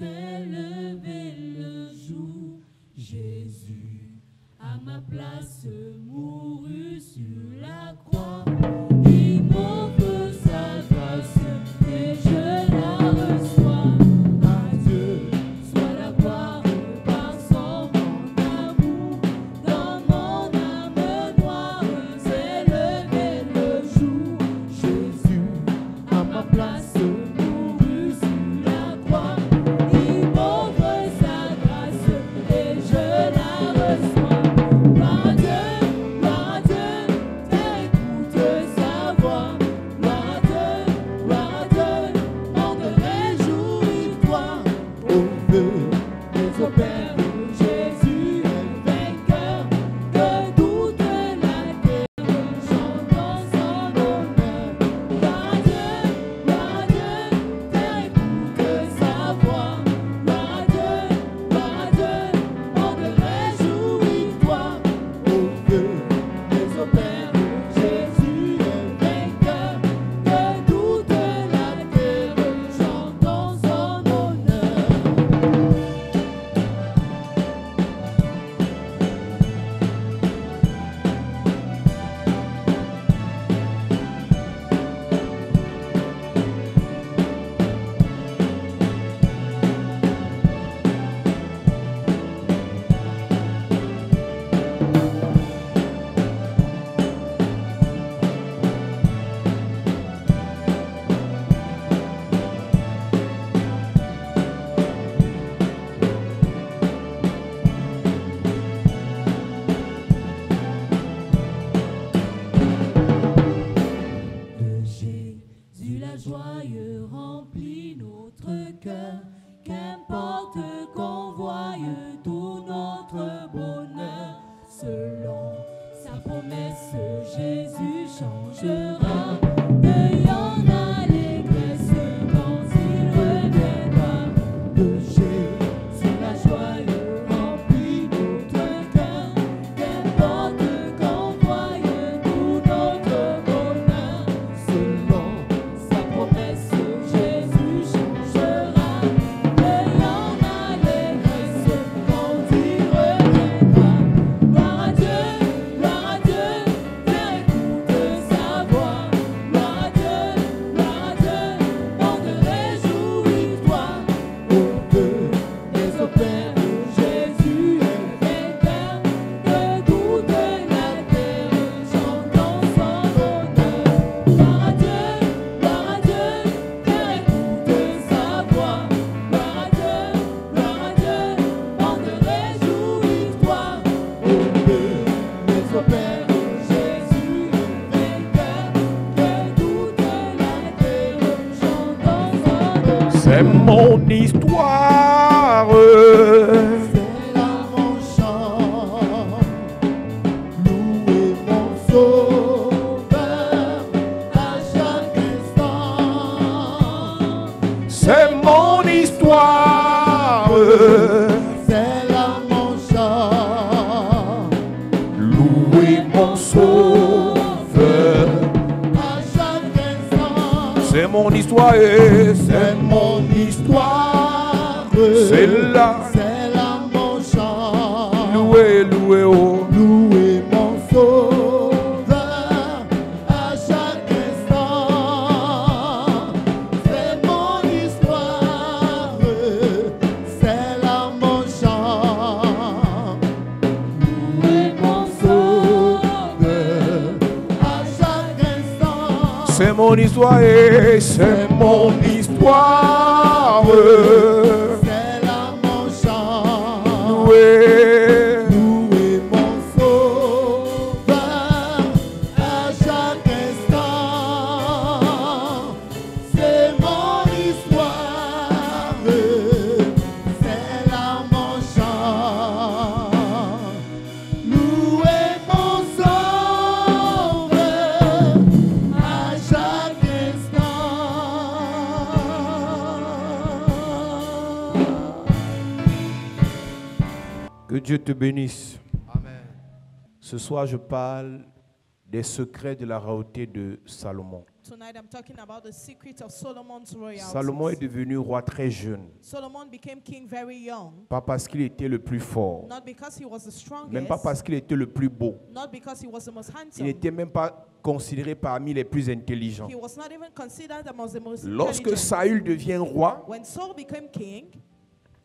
s'est levé le jour, Jésus à ma place mourut sur la croix. Il m'offre sa grâce et je la reçois. À Dieu soit la gloire par son grand amour. Dans mon âme noire s'est levé le jour, Jésus à ma place mourut sur la croix. Il m'offre sa grâce et je la reçois. Gloire à Dieu, écoute sa voix. Gloire à Dieu, mon cœur réjouis-toi. Au feu des opères, Jésus est vainqueur. Que toute la terre chante dans son honneur. Gloire à Dieu, écoute sa voix. Gloire à Dieu, mon cœur réjouis-toi. Au feu des opères, Jésus est vainqueur. Que toute la terre chante dans son honneur. De Jésus la joie remplit notre cœur. Qu'importe qu'on voie tout notre bonheur. Selon sa promesse, Jésus changera. Ayant l'allégresse quand il reviendra. De Jésus la joie remplit notre cœur. Qu'importe qu'on voie tout notre bonheur. Selon sa promesse, Jésus changera. Ayant l'allégresse quand il reviendra. Gloire à Dieu, Père, écoute sa voix. Gloire à Dieu, mon cœur réjouis-toi. Au feu des opères, Jésus est vainqueur. Que toute la terre chante dans son honneur. Gloire à Dieu, Père, écoute sa voix. Gloire à Dieu, mon cœur réjouis-toi. Au feu des opères, Jésus est vainqueur. Que toute la terre chante dans son honneur. C'est mon histoire. C'est là mon chant, louer mon sauveur à chaque instant. C'est mon histoire. C'est là mon chant, Louer mon sauveur. à chaque instant. C'est mon histoire et C'est mon histoire, c'est là. c'est là mon chant, Louer, louer, oh. louer mon sauveur à chaque instant. C'est mon histoire, c'est là mon chant. Louer mon sauveur à chaque instant. C'est mon histoire et c'est mon histoire. C'est là mon chant. Louer. Louer mon sauveur à chaque instant. C'est mon histoire, c'est là mon chant. Louer mon sauveur à chaque instant. Que Dieu te bénisse. Amen. Ce soir, je parle des secrets de la royauté de Salomon. Tonight I'm talking about the secret of Solomon's royalty. Salomon est devenu roi très jeune. Solomon became king very young. Pas parce qu'il était le plus fort. Not because he was the strongest. Même pas parce qu'il était le plus beau. Not because he was the most Il handsome. n'était même pas considéré parmi les plus intelligents. He was not even considered among the most Lorsque intelligent. Saül devient roi, When Saul became king,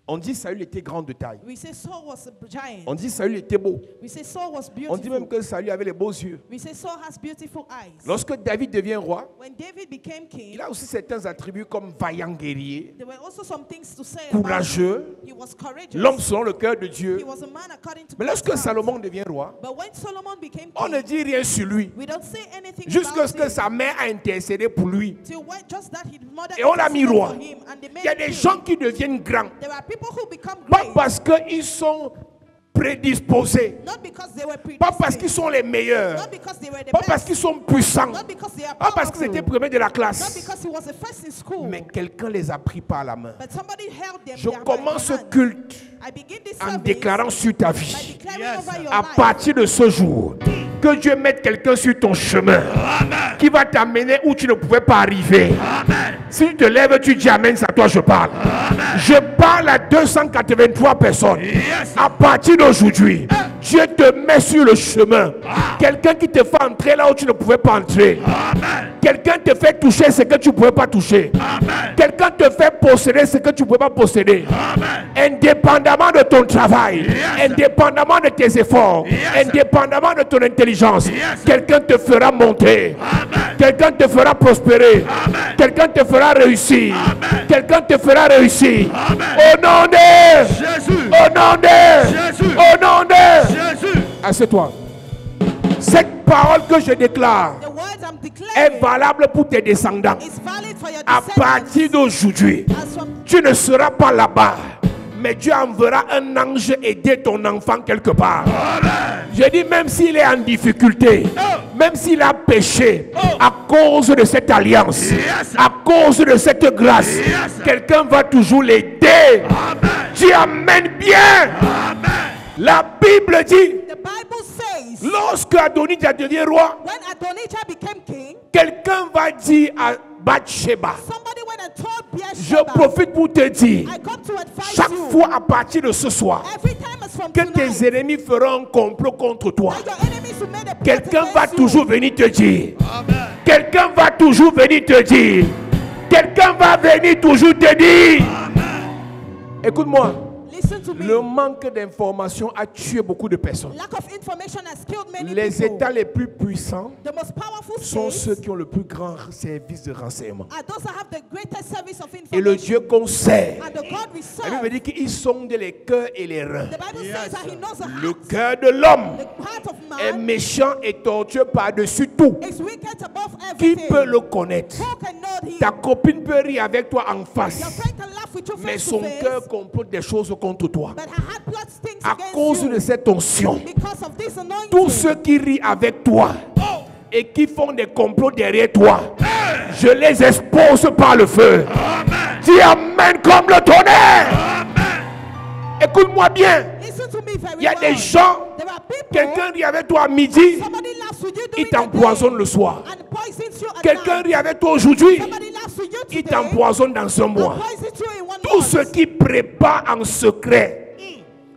on dit Saül était grand de taille. we say Saul was a giant. On dit Saül était beau. We say Saul was On dit même beautiful. que Saül avait les beaux yeux. We say Saul has beautiful eyes. Lorsque David devient roi, When David became il king, a aussi certains attributs comme vaillant guerrier, there were also some things to say about him. courageux, He was courageous. l'homme selon le cœur de Dieu. He was a man according to Mais God's lorsque heart. Salomon devient roi, But when Solomon became on ne king, dit rien sur lui. we don't say anything Jusqu'à about ce que him. sa mère a intercédé pour lui. Till when just that his mother Et on l'a mis interceded roi. for him and they made Il y a him des king. gens qui deviennent grands, There are people who become pas great, parce qu'ils sont prédisposés, not because they were pas parce qu'ils predestined, sont les meilleurs, not because they were the pas parce best, qu'ils sont puissants, not because they are pas parce qu'ils powerful, étaient premiers de la not classe, because he was the first in school, mais quelqu'un les a pris par la main. but somebody held them Je by commence ce the hand. culte I begin this en service déclarant sur ta by vie, declaring over your à life partir de ce jour, que Dieu mette quelqu'un sur ton chemin qui va t'amener où tu ne pouvais pas arriver. Si tu te lèves, tu dis Amen, c'est à toi je parle. Je parle à 283 personnes. À partir d'aujourd'hui, Dieu te met sur le chemin. Quelqu'un qui te fait entrer là où tu ne pouvais pas entrer. Quelqu'un te fait toucher ce que tu ne pouvais pas toucher. Quelqu'un te fait posséder ce que tu ne pouvais pas posséder. Indépendamment de ton travail, indépendamment de tes efforts, indépendamment de ton intelligence, quelqu'un te fera monter. Quelqu'un te fera prospérer. Quelqu'un te fera réussir. Quelqu'un te fera réussir. Au nom de Jésus. Au nom de Jésus. Au nom de Jésus. Assieds-toi. Cette parole que je déclare the words I'm est declaring valable pour tes descendants. is valid for your À descendants. partir d'aujourd'hui, As from tu ne seras pas là-bas, mais Dieu enverra un ange aider ton enfant quelque part. Je dis même s'il est en difficulté, même s'il a péché, à cause de cette alliance, à cause de cette grâce, quelqu'un va toujours l'aider. Tu amènes bien. La Bible dit, the Bible says, lorsque Adonijah devient roi, when Adonijah became king, quelqu'un va dire à Bathsheba, somebody went and told je Bathsheba, profite pour te dire, I come to advise chaque you, fois à partir de ce soir, every time it's from que tonight, tes ennemis feront un complot contre toi, that your enemies who made a plot quelqu'un va against toujours you, venir te dire, quelqu'un va toujours venir te dire, quelqu'un va venir toujours te dire. Écoute-moi, listen to me, le manque d'information a tué beaucoup de personnes. lack of information has killed many Les people. États les plus puissants The most powerful sont states ceux qui ont le plus grand service de renseignement. are those that have the greatest service of Et le information. Dieu qu'on sert, And the God we la Bible serve, dit qu'il sonde les cœurs et les reins. the Bible says that he knows the Le heart, cœur de l'homme the heart of est man méchant et tortueux par-dessus tout. is wicked above Qui everything. peut le connaître? Who can know him? Ta copine peut rire avec toi en Your face, friend can laugh with you mais face son to face, cœur complote des choses contre toi. but her heart plots things À against cause you de cette onction, because of this anointing. tous ceux qui rient avec toi et qui font des complots derrière toi, je les expose par le feu. Dis Amen comme le tonnerre. Écoute-moi bien, Listen to me very il y a well. des gens, There are people, quelqu'un rit avec toi à midi, somebody laughs with you il during the t'empoisonne day le soir. and poisons you at Quelqu'un night. rit avec toi aujourd'hui, Somebody laughs with you il today t'empoisonne dans un and mois. poisons you in one Tout month. ce qui prépare en secret,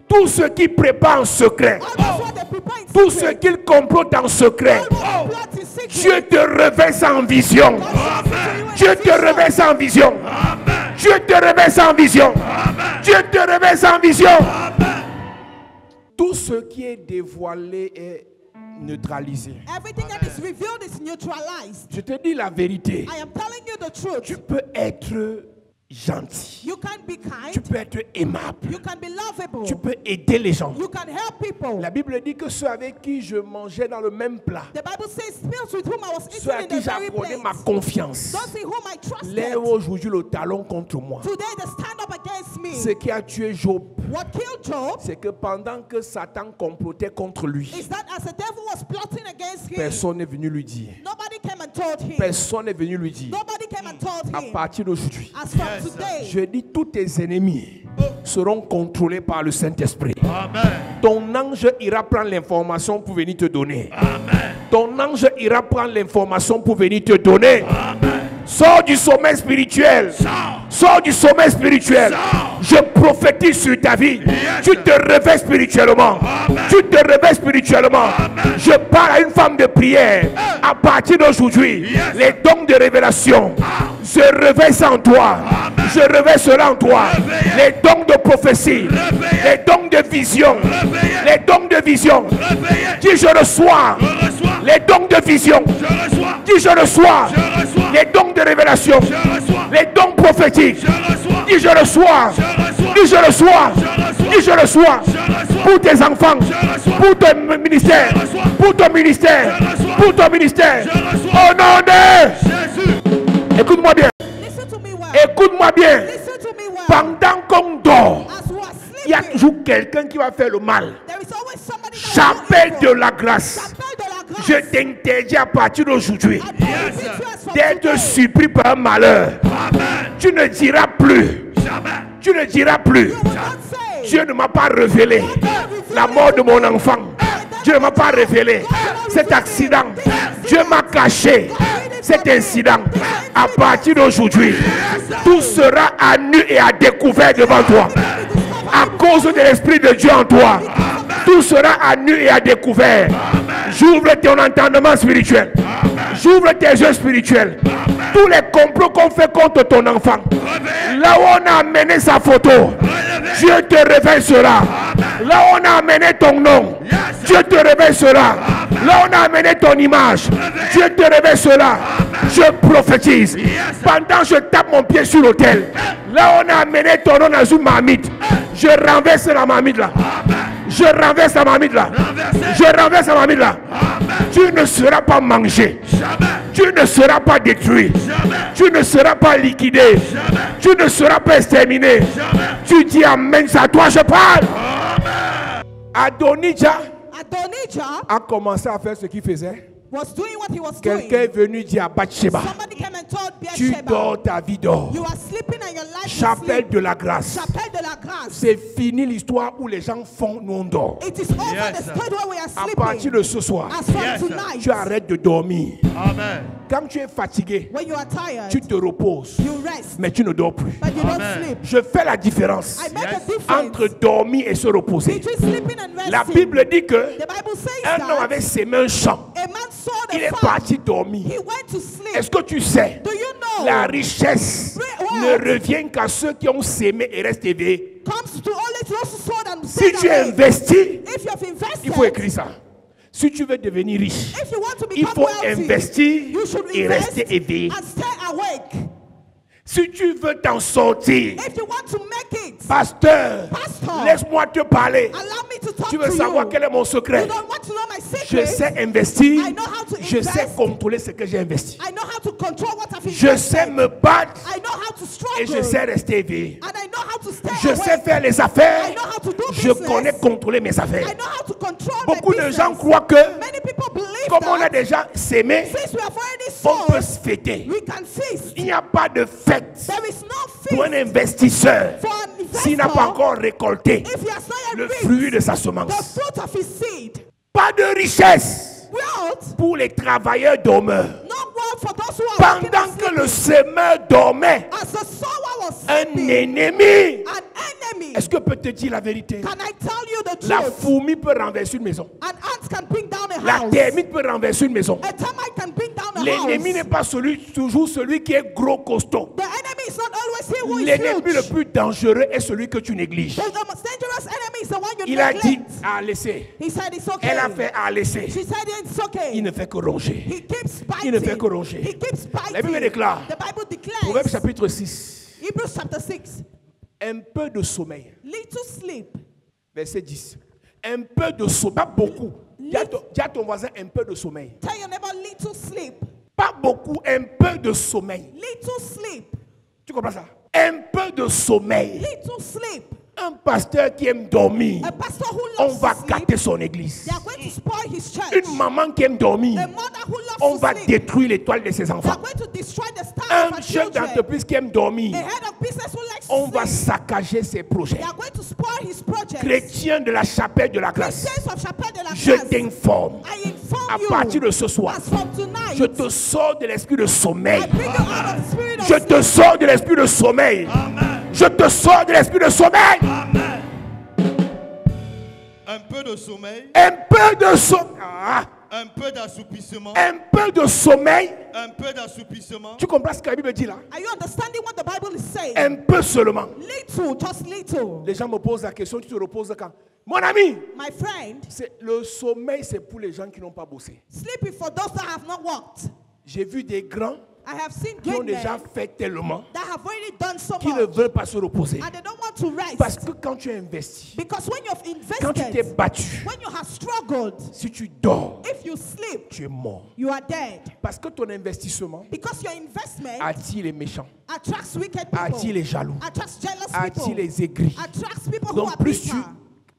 tout ce qui prépare en secret, All those what they prepare in tout ce secret, qu'il complote en secret, all what they plot in secret, Dieu te révèle en vision. God shows it to you in Dieu a te vision. révèle en vision. Dieu te révèle en vision. Dieu te révèle en vision. Tout ce qui est dévoilé est neutralisé. Everything that is revealed is neutralized. Je te dis la vérité. I am telling you the truth. Tu peux être gentil. You can be Tu kind. peux être aimable. You can be lovable. Tu peux aider les gens. You can help people. La Bible dit que ceux avec qui je mangeais dans le même plat, The Bible says, spills with whom I was ceux à eating in qui the very j'accordais place. ma confiance, Those in whom I trusted. lèvent aujourd'hui le talon contre moi. Today they stand up against me. Ce qui a tué Job, What killed Job c'est que pendant que Satan complotait contre lui, is that as the devil was plotting against him, personne n'est venu lui dire. nobody came and told him. Personne n'est venu lui dire. Nobody came and told À him. partir d'aujourd'hui, As from today, je dis tous tes ennemis seront contrôlés par le Saint-Esprit. Amen. Ton ange ira prendre l'information pour venir te donner. Amen. Ton ange ira prendre l'information pour venir te donner. Sors du sommeil spirituel. Sors du sommeil spirituel. Je prophétise sur ta vie. Tu te réveilles spirituellement. Tu te réveilles spirituellement. Je parle à une femme de prière. À partir d'aujourd'hui, les dons de révélation, je réveille ça en toi. Je réveille cela en toi. Les dons de prophétie, les dons de vision, les dons de vision. Dis je reçois les dons de vision. Dis je reçois les dons de révélation, les dons prophétiques. Dis je reçois. Dis je reçois. Dis je reçois. Pour tes enfants, pour ton ministère, pour ton ministère, pour ton ministère. Au nom de... Écoute-moi bien. Écoute-moi bien. Pendant qu'on dort, il y a toujours quelqu'un qui va faire le mal. J'appelle de la grâce. Je t'interdis à partir d'aujourd'hui d'être surpris par un malheur. Tu ne diras plus. Tu ne diras plus. Dieu ne m'a pas révélé la mort de mon enfant. Dieu ne m'a pas révélé cet accident. Dieu m'a caché cet incident. À partir d'aujourd'hui, tout sera à nu et à découvert devant toi. À cause de l'Esprit de Dieu en toi, tout sera à nu et à découvert. J'ouvre ton entendement spirituel. J'ouvre tes yeux spirituels. Tous les complots qu'on fait contre ton enfant, là où on a amené sa photo, Dieu te révèle cela. Là où on a amené ton nom, Dieu te révèle cela. Là où on a amené ton image, Dieu te révèle cela. Je prophétise. Pendant que je tape mon pied sur l'autel, là où on a amené ton nom dans une marmite, je renverse la marmite là. Je renverse la marmite là. Je renverse la marmite là. Tu ne seras pas mangé. Tu ne seras pas détruit. Tu ne seras pas liquidé. Tu ne seras pas exterminé. Tu dis amen, c'est à toi je parle. Adonijah a commencé à faire ce qu'il faisait. Quelqu'un est venu dire à Bathsheba, tu dors, ta vie dort. Chapelle de la grâce. C'est fini l'histoire où les gens font, nous on dort. À partir de ce soir, tu arrêtes de dormir. Amen. Quand tu es fatigué, tu te reposes, mais tu ne dors plus. Je fais la différence entre dormir et se reposer. La Bible dit que un homme avait semé un champ. Il est parti dormir. Est-ce que tu sais, la richesse ne revient qu'à ceux qui ont semé et restent éveillés. Si tu investis, il faut écrire ça. Si tu veux devenir riche, il faut investir et rester éveillé. Si tu veux t'en sortir, pasteur, laisse-moi te parler. Tu veux savoir quel est mon secret? Je sais investir, je sais contrôler ce que j'ai investi. Je sais me battre et je sais rester éveillé. Je sais faire les affaires, je connais contrôler mes affaires. Beaucoup de gens croient que comme on a déjà sémé, on peut se fêter. Il n'y a pas de fête pour un investisseur s'il n'a pas encore récolté le fruit de sa semence. Pas de richesse pour les travailleurs dormeurs. Pendant que le semeur dormait, un ennemi. Est-ce que peut te dire la vérité? La fourmi peut renverser une maison. La termite peut renverser une maison. L'ennemi n'est pas toujours celui qui est gros, costaud. L'ennemi le plus dangereux est celui que tu négliges. Il a dit à laisser. Elle a fait à laisser. Il ne fait que ronger. Il ne fait que ronger. La Bible déclare, Proverbe chapitre 6, un peu de sommeil. Verset 10. Un peu de sommeil, pas beaucoup. Dis à ton voisin un peu de sommeil. Pas beaucoup, un peu de sommeil. Tu comprends ça? Un peu de sommeil. Un pasteur qui aime dormir, on va gâter son église. Une maman qui aime dormir, on va détruire l'étoile de ses enfants. Un of our chef children, d'entreprise qui aime dormir, a head of business who likes on to va sleep, saccager ses projets. they are going to spoil his projects. Chrétien de la chapelle de la grâce, Christians of Chapelle de la je Grâce, t'informe, I inform à you, partir de ce soir, as from tonight, je te sors de l'esprit de sommeil. I bring you out of the spirit of Je sleep. te sors de l'esprit de sommeil. Je te sors de l'esprit de sommeil. Un peu de sommeil, Un peu de sommeil. un peu d'assoupissement, Un peu de sommeil. un peu d'assoupissement. Tu comprends ce que la Bible dit là? Are you understanding what the Bible is saying? Un peu seulement. Little, just little. Les gens me posent la question, tu te reposes quand? Mon ami, My friend, le sommeil c'est pour les gens qui n'ont pas bossé. sleep is for those that have not worked. J'ai vu des grands I have seen qui ont great déjà men fait tellement that have already done so qu'ils ne much veulent pas se reposer. and they don't want to Parce rest. que quand tu as investi, Because when you've quand tu t'es invested, battu, when you have struggled, si tu dors, if you sleep, tu es mort. you are dead. Parce que ton investissement Because your investment attire les méchants, attracts wicked attire people, les jaloux, attracts jealous attire people, les aigris. attracts people who Donc are plus tu bitter.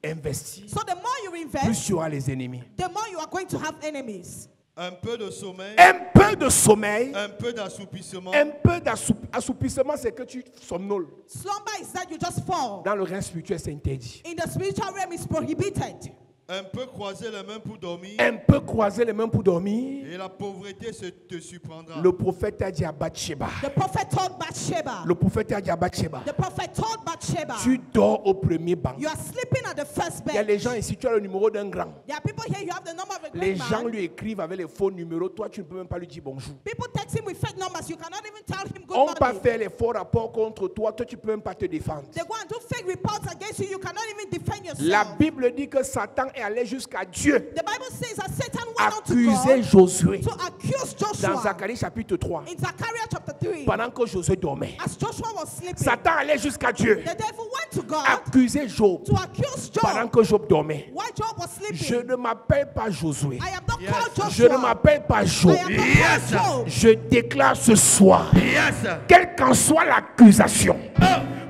investis, So the more you plus invest, tu auras les ennemis. the more you are going to have enemies. Un peu de sommeil, Un peu de sommeil, un peu d'assoupissement, un peu d'assoupissement, c'est que tu somnoles. Slumber is that you just fall. Dans le règne spirituel, c'est interdit. In the spiritual realm, it's prohibited. un peu croiser les mains pour dormir, Un peu croiser les mains pour dormir. et la pauvreté te surprendra. Le prophète a dit à Bathsheba. The prophet told Bathsheba. Le prophète a dit à Bathsheba. The prophet told Bathsheba. Tu dors au premier banc. You are sleeping at the first Il y a bench. des gens ici, tu as le numéro d'un grand. There are people here, you have the number of a Les great gens man. lui écrivent avec les faux numéros. Toi, tu ne peux même pas lui dire bonjour. People text him with fake numbers. You cannot even tell him good On va morning. faire les faux rapports contre toi. Toi, tu ne peux même pas te défendre. They go and do fake reports against you. You cannot even defend yourself. La Bible dit que Satan est allé jusqu'à Dieu The Bible says that Satan went on to accuser God Josué to accuse dans Joshua Zacharie chapitre 3 in Zechariah chapter 3. pendant que Josué dormait. As Joshua was sleeping, Satan allait jusqu'à Dieu the devil went to God accuser Job to accuse pendant Job que Job dormait. while Job was sleeping. Je ne m'appelle pas Josué. I am not called Je ne Joshua. m'appelle pas Job. I am not called Job. Je déclare ce soir, Yes. quelle qu'en soit l'accusation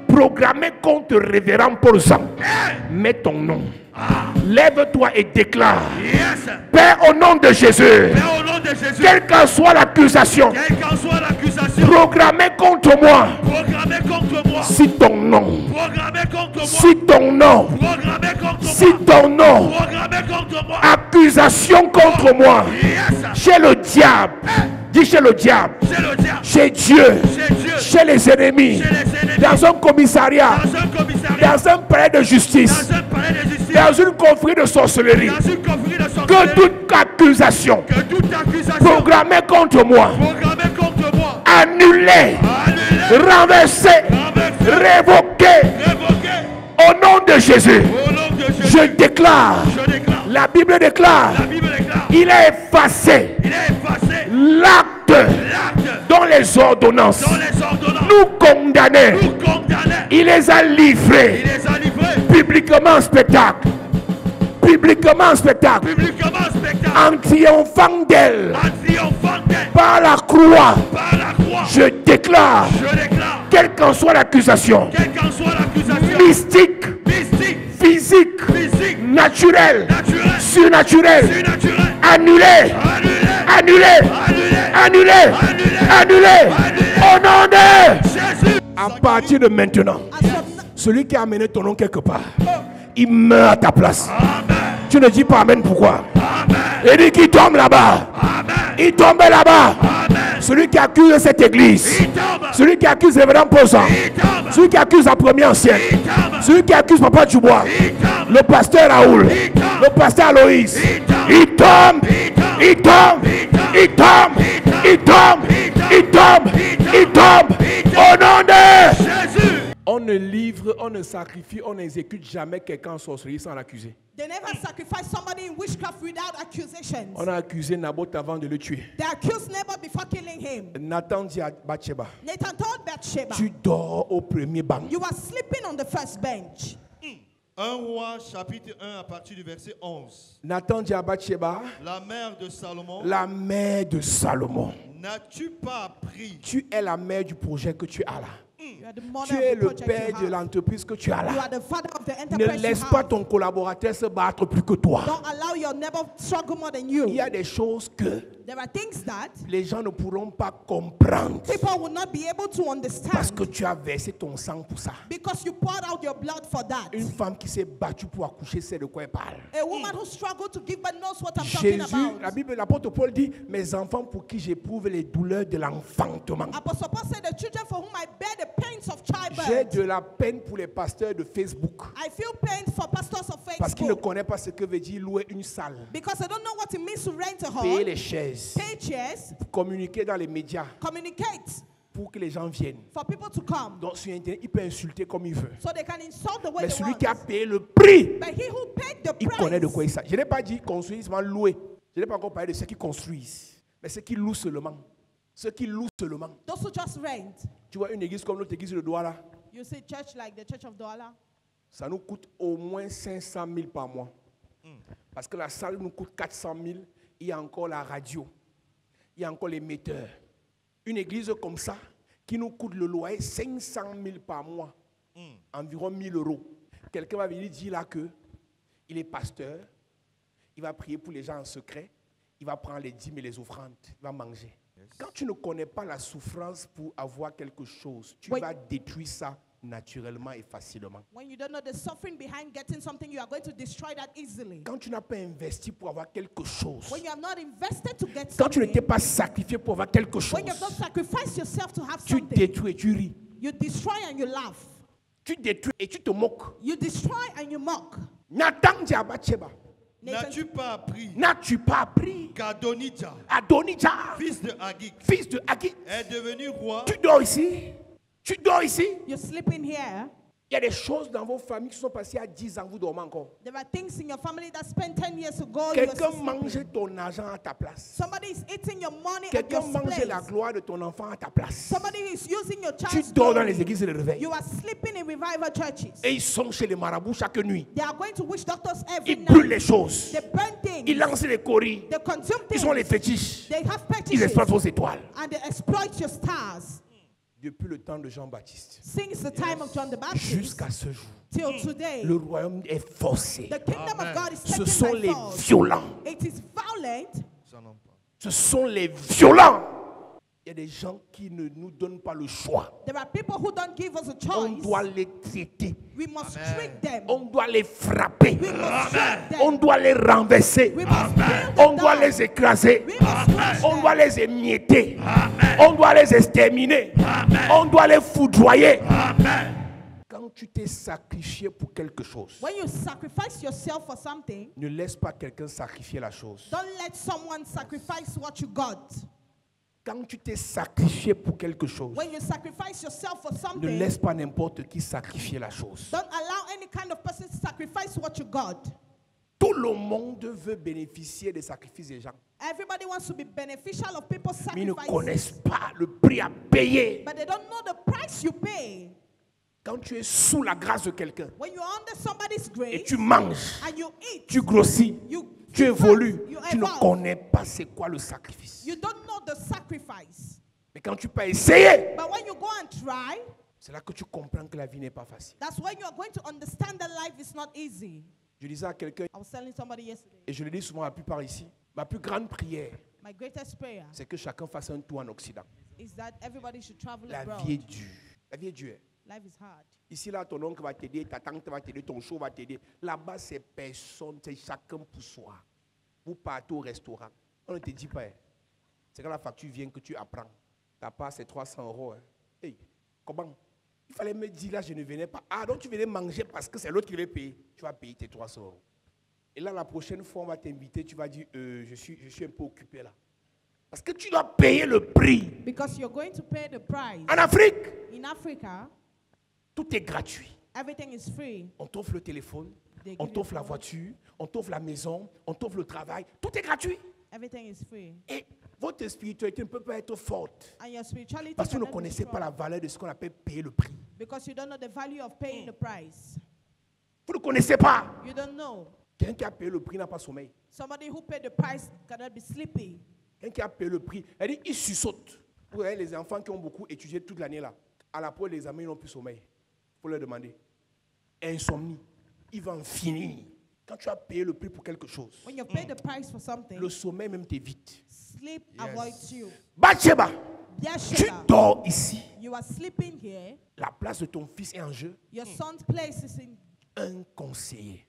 programmée contre révérend Paul Jean, mets ton nom. Lève-toi et déclare, Yes. Père, au nom de Jésus, Mais au nom de Jésus, quelle qu'en soit l'accusation quelle qu'en soit l'accusation programmée contre moi, programmée contre moi, si ton nom, programmée contre moi, si ton nom, programmée contre si moi, ton nom, programmée contre moi, accusation contre moi, yes. chez le diable, dis chez le diable, C'est le diable, chez Dieu, c'est Dieu, chez les ennemis, chez les ennemis, dans un commissariat, dans un commissariat, dans un palais de justice, dans un palais de justice, dans une confrérie de sorcellerie, dans une confrérie de que sorcellerie, toute accusation que toute accusation programmée contre moi, programmée contre moi, annulée, annulée, renversée, renversée, révoquée, révoquée, au nom de Jésus, au nom de Jésus, je déclare, je déclare, la Bible déclare, la Bible déclare, il a effacé il a effacé l'acte l'acte dont les ordonnances dans les ordonnances, nous condamnaient, nous condamnait, il les a il livrés les a livrés, publiquement en spectacle, publiquement en spectacle, publiquement en spectacle, en triomphant d'elle en triomphant d'elle, par la croix. par la croix, Je déclare, je déclare, quelle qu'en soit l'accusation, quelle qu'en soit l'accusation, mystique, mystique, physique, physique, naturelle, naturelle, surnaturelle, surnaturelle, annulée, annulée, annulée, annulée, annulée, annulée, au nom de... Jésus, À partir de maintenant, As from celui qui a amené ton nom quelque part, il meurt à ta place. Amen, Tu ne dis pas Amen, pourquoi? Amen, Il dit qu'il tombe là-bas. Amen, Il tombe là-bas. Amen, Celui qui accuse cette église. il tombe, Celui qui accuse Révérend Posan. il tombe, Celui qui accuse la première ancienne. il tombe, Celui qui accuse Papa Dubois. il tombe, Le pasteur Raoul. il tombe, Le pasteur Aloïs. il tombe, Il tombe. Il tombe. Il tombe. Il tombe. Il tombe. Il tombe. Au nom de... Jésus, On ne livre, on ne sacrifie, on n'exécute jamais quelqu'un en sorcellerie sans l'accuser. they never sacrifice somebody in witchcraft without accusations. On a accusé Naboth avant de le tuer. They accused Naboth before killing him. Nathan dit à Bathsheba, Nathan told Bathsheba, tu dors au premier banc. you are sleeping on the first bench. 1 Roi chapitre 1 à partir du verset 11. Nathan dit à Bathsheba, La mère de Salomon, la mère de Salomon. n'as-tu pas appris Tu es la mère du projet que tu as là. You are the Tu mother es of the le project père you de have. l'entreprise que tu as You là. are the father of the Ne enterprise you laisse pas have. ton collaborateur se battre plus que toi. Don't allow your neighbor struggle more than Il y you. a des choses que There are things that les gens ne pourront pas comprendre people will not be able to parce que understand tu as versé ton sang pour ça. because you poured out your blood for that. Une femme qui s'est battue pour accoucher sait de quoi elle parle. A woman who struggled to give birth knows what I'm talking Jésus, about. la Bible, l'apôtre Paul dit, mes enfants pour qui j'éprouve les douleurs de l'enfantement. Apostle Paul said, the children for whom I bear the pains of J'ai childbirth. de la peine pour les pasteurs de Facebook I feel pain for pastors of parce qu'ils ne Facebook connaissent pas ce que veut dire louer une salle, because I don't know what it means to rent a payer hall, les chaises, pay chairs, communiquer dans les médias communicate pour que les gens viennent. for people to come. Donc sur Internet, il peut insulter comme il veut. So they can insult the way Mais they celui want. qui a payé le prix, But he who paid the il connaît de quoi price, il s'agit. Je n'ai pas dit construire, seulement louer. Je n'ai pas encore parlé de ceux qui construisent, mais ceux qui louent seulement. Ceux qui louent seulement. those who just rent. Tu vois une église comme notre église de Douala, You see church like the Church of Douala, ça nous coûte au moins 500 000 par mois. Parce que la salle nous coûte 400 000. Il y a encore la radio. Il y a encore les metteurs. Une église comme ça, qui nous coûte le loyer 500 000 par mois. Environ 1 000 euros. Quelqu'un va venir dire là que il est pasteur. Il va prier pour les gens en secret. Il va prendre les dîmes et les offrandes. Il va manger. Quand tu ne connais pas la souffrance pour avoir quelque chose, tu Oui. vas détruire ça naturellement et facilement. when you don't know the suffering behind getting something, you are going to destroy that easily. Quand tu n'as pas investi pour avoir quelque chose, When you have not invested to get quand tu ne something, t'es pas sacrifié pour avoir quelque chose, when you have not sacrificed yourself to have tu something, détruis et tu ris. you destroy and you laugh. Tu détruis et tu te moques. You destroy and you mock. Nathan Diabatcheba, Nathan, N'as-tu pas appris n'as-tu pas appris qu'Adonijah, Adonijah, fils de Hagit, fils de Hagit, est devenu roi tu dors ici? Tu dors ici? you're sleeping here. Il y a des choses dans vos familles qui sont passées à 10 ans, vous dormez encore. There are things in your family that spent 10 years ago. You were Quelqu'un still sleeping. mange ton argent à ta place. Somebody is eating your money at Quelqu'un your mange la place. gloire de ton enfant à ta place. Somebody is using your Tu child's dors dans glory. les églises de réveil. You are sleeping in revival churches. Et ils sont chez les marabouts chaque nuit. They are going to witch doctors every Ils brûlent night. les choses. They burn things. Ils lancent les coris. They consume Ils things. ont les fétiches. They have Ils fetishes. exploitent vos étoiles. And they exploit your stars. Depuis le temps de Jean-Baptiste Since the time of John the Baptist jusqu'à ce jour, till today, le royaume est forcé. the kingdom of God is Ce taken sont by les force. violents. It is violent. Ce sont les violents. Il y a des gens qui ne nous donnent pas le choix. There are people who don't give us a On choice. doit les traiter. We must treat them. On doit les frapper. We must shake them. On doit les renverser. We must kill On them doit down. les écraser. We must crush On them. doit les émietter. On doit les exterminer. On doit les foudroyer. Quand tu t'es sacrifié pour quelque chose, When you sacrifice yourself for something, ne laisse pas quelqu'un sacrifier la chose. don't let someone sacrifice what you got. Quand tu t'es sacrifié pour quelque chose, When you sacrifice yourself for ne something, laisse pas n'importe qui sacrifier la chose. don't allow any kind of person to sacrifice what you got. Tout le monde veut bénéficier des sacrifices des gens, Everybody wants to be beneficial of people's mais ils ne sacrifices, connaissent pas le prix à payer. but they don't know the price you pay. Quand tu es sous la grâce de quelqu'un When you're under somebody's et grace tu manges, and you eat, tu grossis, tu évolues, tu ne connais pas c'est quoi le sacrifice. you don't know the sacrifice. Mais quand tu peux essayer, But when you go and try, c'est là que tu comprends que la vie n'est pas facile. that's when you are going to understand that life is not easy. Je disais à quelqu'un, I was telling somebody yesterday, et je le dis souvent à la plupart ici, ma plus grande prière, my greatest prayer c'est que chacun fasse un tour en Occident. is that everybody should travel La abroad. vie est dure. La vie est dure. Life is hard. Ici, là, ton oncle va t'aider, ta tante va t'aider, ton chou va t'aider. Là-bas, c'est personne, c'est chacun pour soi. Vous partez au restaurant. On ne te dit pas. C'est quand la facture vient que tu apprends. Ta part, c'est 300 €. Hey, comment? Il fallait me dire, là, je ne venais pas. Ah, donc tu venais manger parce que c'est l'autre qui va payer. Tu vas payer tes 300 €. Et là, la prochaine fois, on va t'inviter, tu vas dire, je suis un peu occupé là. Parce que tu dois payer le prix. Because you're going to pay the price. En Afrique, In Africa, tout est gratuit. everything is free. On t'offre le téléphone, They on give you t'offre la phone. voiture, on t'offre la maison, on t'offre le travail. Tout est gratuit. Everything is free. Et votre spiritualité ne peut pas être forte And your spirituality parce que vous ne cannot be connaissez pas strong la valeur de ce qu'on appelle payer le prix. because you don't know the value of paying the price. Vous ne connaissez pas. You don't know. Quelqu'un qui a payé le prix n'a pas sommeil. Somebody who paid the price cannot be sleepy. Quelqu'un qui a payé le prix, elle dit, il sussaute. Vous voyez les enfants qui ont beaucoup étudié toute l'année là. À la pause des examens, ils n'ont plus sommeil. Il faut leur demander. Insomnie. Il va en finir. Quand tu as payé le prix pour quelque chose, When you pay the price for something, le sommeil même t'évite. sleep avoids you. Bathsheba, tu Bathsheba, dors ici. you are sleeping here. La place de ton fils est en jeu. Your son's place is in Un conseiller,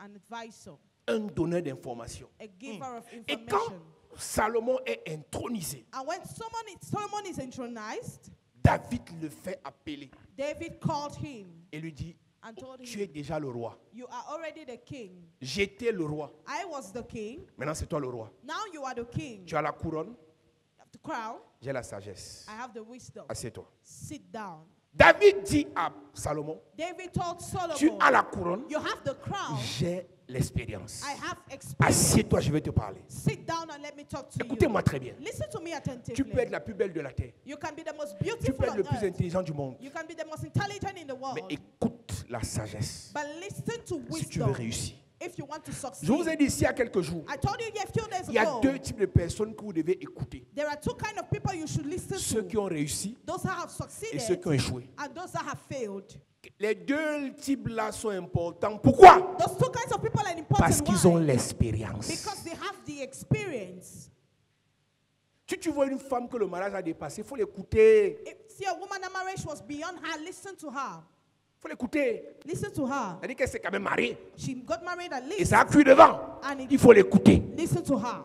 an advisor, un donneur d'informations. a giver of Et quand information. Salomon est intronisé, And when Solomon is intronised, David le fait appeler David called him et lui dit, and told tu him, es déjà le roi. you are already the king. J'étais le roi. I was the king. Maintenant c'est toi le roi. Now you are the king. Tu as la couronne, You have the crown. j'ai la sagesse. I have the wisdom. Assieds-toi. Sit down. David dit à Salomon, David told tu Solomon, as la couronne, you have the crown. j'ai l'expérience. I have experience. Assieds-toi, je vais te parler. Sit down and let me talk to you. Écoutez-moi très bien. Listen to me Tu attentively. peux être la plus belle de la terre. You can be the most Tu beautiful peux être le on plus earth. intelligent du monde. You can be the most intelligent in the Mais world. écoute la sagesse But listen to si tu veux wisdom réussir. if you want to succeed. Je vous ai dit ici il y a quelques jours, I told you a few days il y a ago, deux types de personnes que vous devez écouter. there are two kinds of people you should listen Ceux to. qui ont réussi Those who have et succeeded ceux qui ont échoué. and those that have failed. Les deux types-là sont importants. Pourquoi? Those two kinds of people are important. Parce qu'ils ont Why? l'expérience. Because they have the experience. Si tu vois une femme que le mariage a dépassé, il faut l'écouter. If see a woman that marriage was beyond her, listen to her. Il faut l'écouter. Listen to her. Elle dit qu'elle s'est quand même mariée. She got married at Et least. ça a cuit devant. And it- Il faut l'écouter. Listen to her.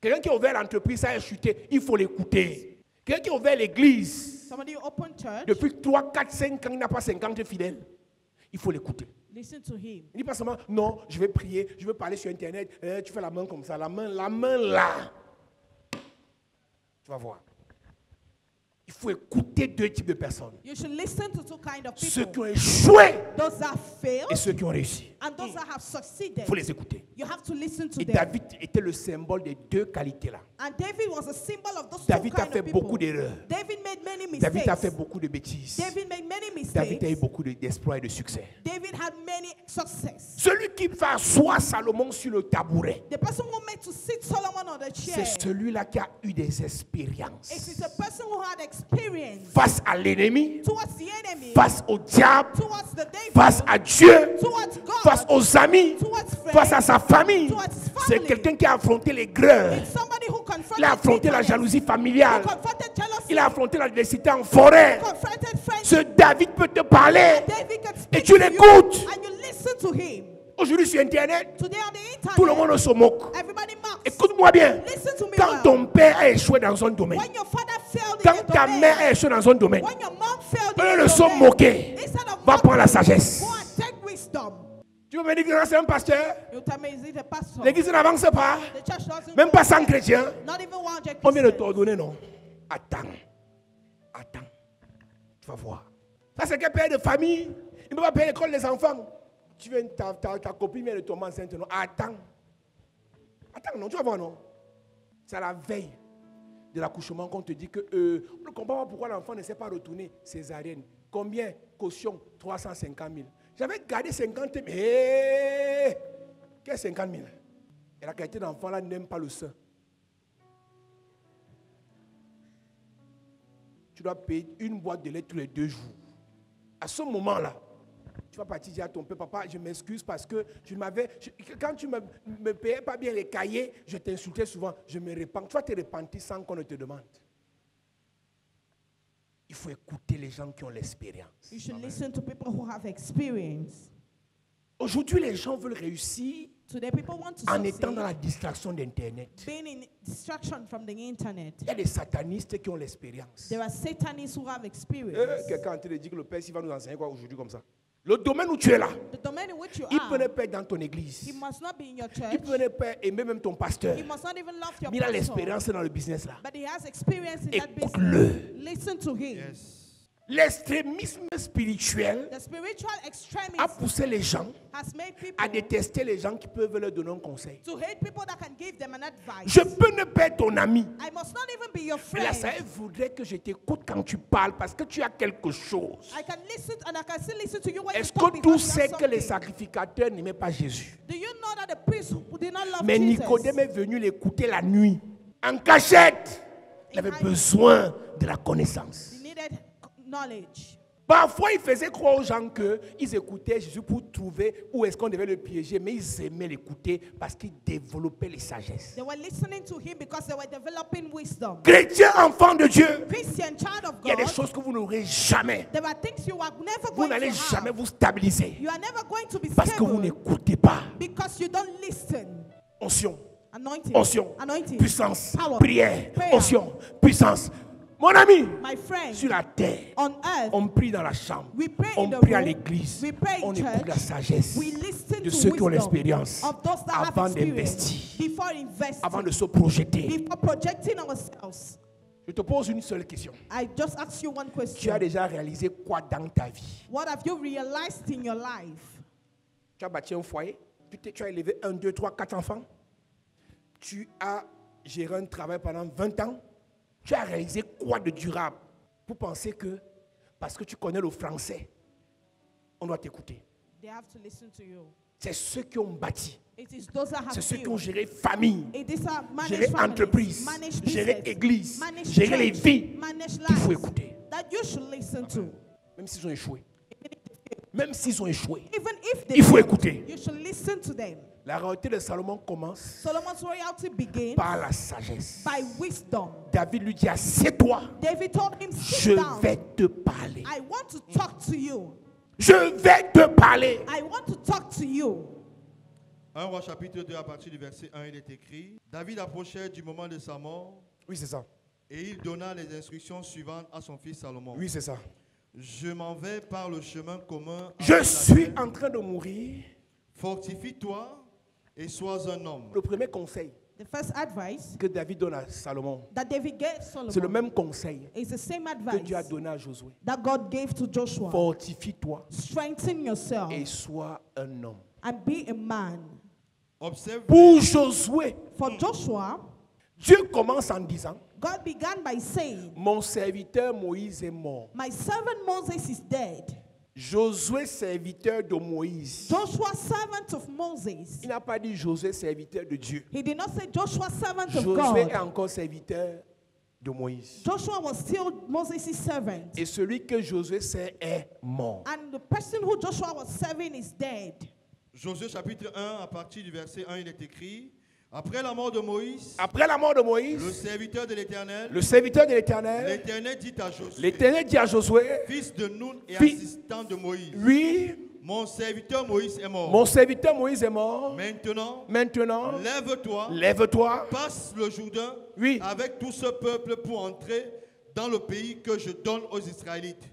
Quelqu'un qui a ouvert l'entreprise, ça a chuté. Il faut l'écouter. Quelqu'un qui a ouvert l'église, Somebody who opened church. depuis 3, 4, 5 ans, il n'a pas 50 fidèles. Il faut l'écouter. Listen to him. Il dit pas seulement, non, je vais prier, je vais parler sur Internet. Tu fais la main comme ça, la main là. Tu vas voir. Il faut écouter deux types de personnes. You should listen to two kinds of Ceux qui people. ont échoué Those that failed et ceux qui ont réussi. and those that have Il succeeded. faut les écouter. You have to listen to Et them. David était le symbole des deux qualités-là. And David was a symbol of those David two a kinds fait of people. beaucoup d'erreurs. David made many mistakes. David a fait beaucoup de bêtises. David made many David a eu mistakes. beaucoup d'espoir et de succès. David had many success. Celui qui va asseoir Salomon sur le tabouret, The person who made to sit Solomon on the chair. c'est celui-là qui a eu des expériences. It is a person who had experience Face à l'ennemi, towards the enemy, face au diable, towards the devil, face à Dieu, towards God, face aux amis, towards friends, face à sa famille. towards his C'est family. quelqu'un qui a affronté les greurs. It's somebody who confronted Il a affronté la bitterness, jalousie who familiale. confronted jealousy, Il a affronté l'adversité en forêt. confronted friendship. Ce David peut te parler. David can Et speak tu to l'écoutes. you, and you listen to him. Aujourd'hui sur Internet, Today on the internet, tout le monde se moque. everybody mocks. Écoute-moi bien. Listen to me Quand well. ton père a échoué dans un domaine, When your father failed in quand a ta domain, mère a échoué dans un domaine, when your mom failed eux in a le sont domain, moqués. instead of Va mocking prendre la you, sagesse. go and take wisdom. Tu veux me dire que c'est un pasteur? You tell me, is it a pastor? L'église n'avance pas. The church doesn't Même go pas 100 there. chrétiens. Not even 100 On vient de Christians. t'ordonner, non? Attends. Attends. Tu vas voir. Ça, c'est quel père de famille? Il ne peut pas payer l'école des enfants. Tu viens, ta copine vient de tomber enceinte, non? Attends. Attends, non, tu vas voir, non? C'est à la veille de l'accouchement qu'on te dit que on ne comprend pas pourquoi l'enfant ne s'est pas retourné césarienne. Combien? Caution 350 000. J'avais gardé 50 000. Hé! Qu'est-ce que 50 000? Et la qualité d'enfant là n'aime pas le sein. Tu dois payer une boîte de lait tous les 2 jours. À ce moment-là, tu vas partir dire à ton père, papa, je m'excuse parce que quand tu ne me payais pas bien les cahiers, je t'insultais souvent, je me repens. Tu vas te repentir sans qu'on ne te demande. Il faut écouter les gens qui ont l'expérience. You should listen to people who have experience. Aujourd'hui, les gens veulent réussir Today, people want to en étant dans succeed, la distraction d'Internet. being in distraction from the internet. Il y a des satanistes qui ont l'expérience. There are satanists who have experience. Quelqu'un est en train de dire que le Père va nous enseigner quoi aujourd'hui comme ça. Le domaine où tu es là, The domain in which you il peut ne are, pas être dans ton église. he must not be in your Il church. peut ne pas aimer même ton pasteur. He must not even love your Mais il a pastor. l'expérience dans le business là. But he has experience in that Écoute-le. business. Listen to him. Yes. L'extrémisme spirituel The spiritual a extremism poussé les gens has made people à détester les gens qui peuvent leur donner un conseil. to hate people that can give them an advice. Je peux ne pas être ton ami. I must not even be your Mais la friend. Sahel voudrait que je t'écoute quand tu parles parce que tu as quelque chose. I can listen and I can still listen to you when Est-ce you talk que because tous you savent have que les something. sacrificateurs n'aimaient pas Jésus? Do you know that the priests who did not love Mais Jesus, Nicodème est venu l'écouter la nuit, en cachette. Il avait besoin de la connaissance. he needed knowledge. Parfois, ils faisaient croire aux gens qu'ils écoutaient Jésus pour trouver où est-ce qu'on devait le piéger, mais ils aimaient l'écouter parce qu'ils développaient les sagesses. They were listening to him because they were developing wisdom. Chrétien, enfant de Dieu, Christian, child of il y a des God, choses que vous n'aurez jamais. there are things you are never Vous going n'allez to jamais have. vous stabiliser You are never going to be parce que vous stable n'écoutez pas. because you don't listen. Onction, Anointing, onction, anointing, puissance, power, prière, prayer. onction, puissance. Mon ami, My friend, sur la terre, on earth, on prie dans la chambre, we pray on in the prie à room, l'église, we pray in on écoute church, la sagesse we listen de to ceux qui ont wisdom l'expérience of those that avant have experience d'investir, before investing, avant de se projeter. before projecting ourselves. Je te pose une seule question. I just ask you one Tu as question. déjà réalisé quoi dans ta vie? What have you realized in your life? Tu as bâti un foyer, tu as élevé 1, 2, 3, 4 enfants. Tu as géré un travail pendant 20 ans. Tu as réalisé quoi de durable pour penser que, parce que tu connais le français, on doit t'écouter. They have to listen to you. C'est ceux qui ont bâti. It is those that C'est have ceux qui ont built. géré famille, It is a managed géré families, entreprise, managed géré business, église, managed géré les church, vies managed qu'il faut lives écouter. that you should listen to. Même s'ils ont échoué. Même s'ils ont échoué. Even if they Il faut failed, écouter. you should listen to them. La royauté de Salomon commence Solomon's royalty begins par la sagesse. by wisdom. David lui dit, assieds-toi, David told him, je sit down. vais te parler. I want to talk to you. Je vais te parler. I want to talk to you. 1 Roi chapitre 2 à partir du verset 1, il est écrit: David approchait du moment de sa mort Oui, c'est ça. et il donna les instructions suivantes à son fils Salomon. Oui, c'est ça. Je m'en vais par le chemin commun. Je avec suis laquelle en train de mourir. Fortifie-toi et sois un homme. Le premier conseil The first advice que David donne à Salomon, that David gave c'est le Solomon même conseil is the same que Dieu a advice donné à Josué. that God gave to Joshua. Fortifie-toi Strengthen yourself et sois un homme. and be a man. Observe Pour Josué, For Joshua, Dieu commence en disant, God began by saying, mon serviteur Moïse est mort. my servant Moses is dead. Josué, serviteur de Moïse. Joshua, servant of Moses. Il n'a pas dit Josué, serviteur de Dieu. He did not say Joshua, servant of Josué est God. encore serviteur de Moïse. Joshua was still Moses' servant. Et celui que Josué sert est mort. And the person who Joshua was serving is dead. Josué chapitre 1 à partir du verset 1, il est écrit: Après la mort de Moïse, Après la mort de le Moïse, serviteur de l'Éternel, le serviteur de l'Éternel, l'Éternel dit à Josué, l'Éternel dit à Josué, fils de Nun et Fils- assistant de Moïse, lui, mon serviteur Moïse est mort. mon serviteur Moïse est mort. Maintenant, Maintenant, lève-toi, lève-toi. passe le Jourdain Oui. avec tout ce peuple pour entrer dans le pays que je donne aux Israélites.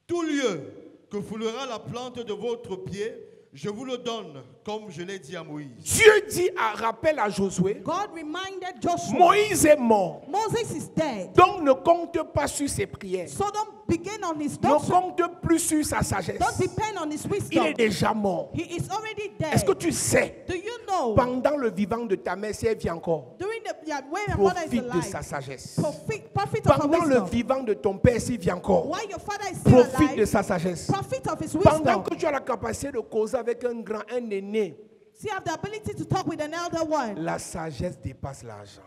Tout lieu que foulera la plante de votre pied, je vous le donne, comme je l'ai dit à Moïse. Dieu dit, rappelle à Josué, God reminded Joshua, Moïse est mort. Moses is dead. Donc ne compte pas sur ses prières. So don't begin on his Ne doctrine. compte plus sur sa sagesse. Don't depend on his Il wisdom. est déjà mort. He is already dead. Est-ce que tu sais, Do you know, pendant le vivant de ta mère, si elle vit encore, during the when your mother is profite de alive, sa sagesse. profit of her Pendant le wisdom. vivant de ton père, s'il vit encore, While your father is still profite de alive, sa sagesse. profit of his Pendant wisdom. que tu as la capacité de causer avec un grand, un aîné, See, have the ability to talk with an elder one. la sagesse dépasse l'argent.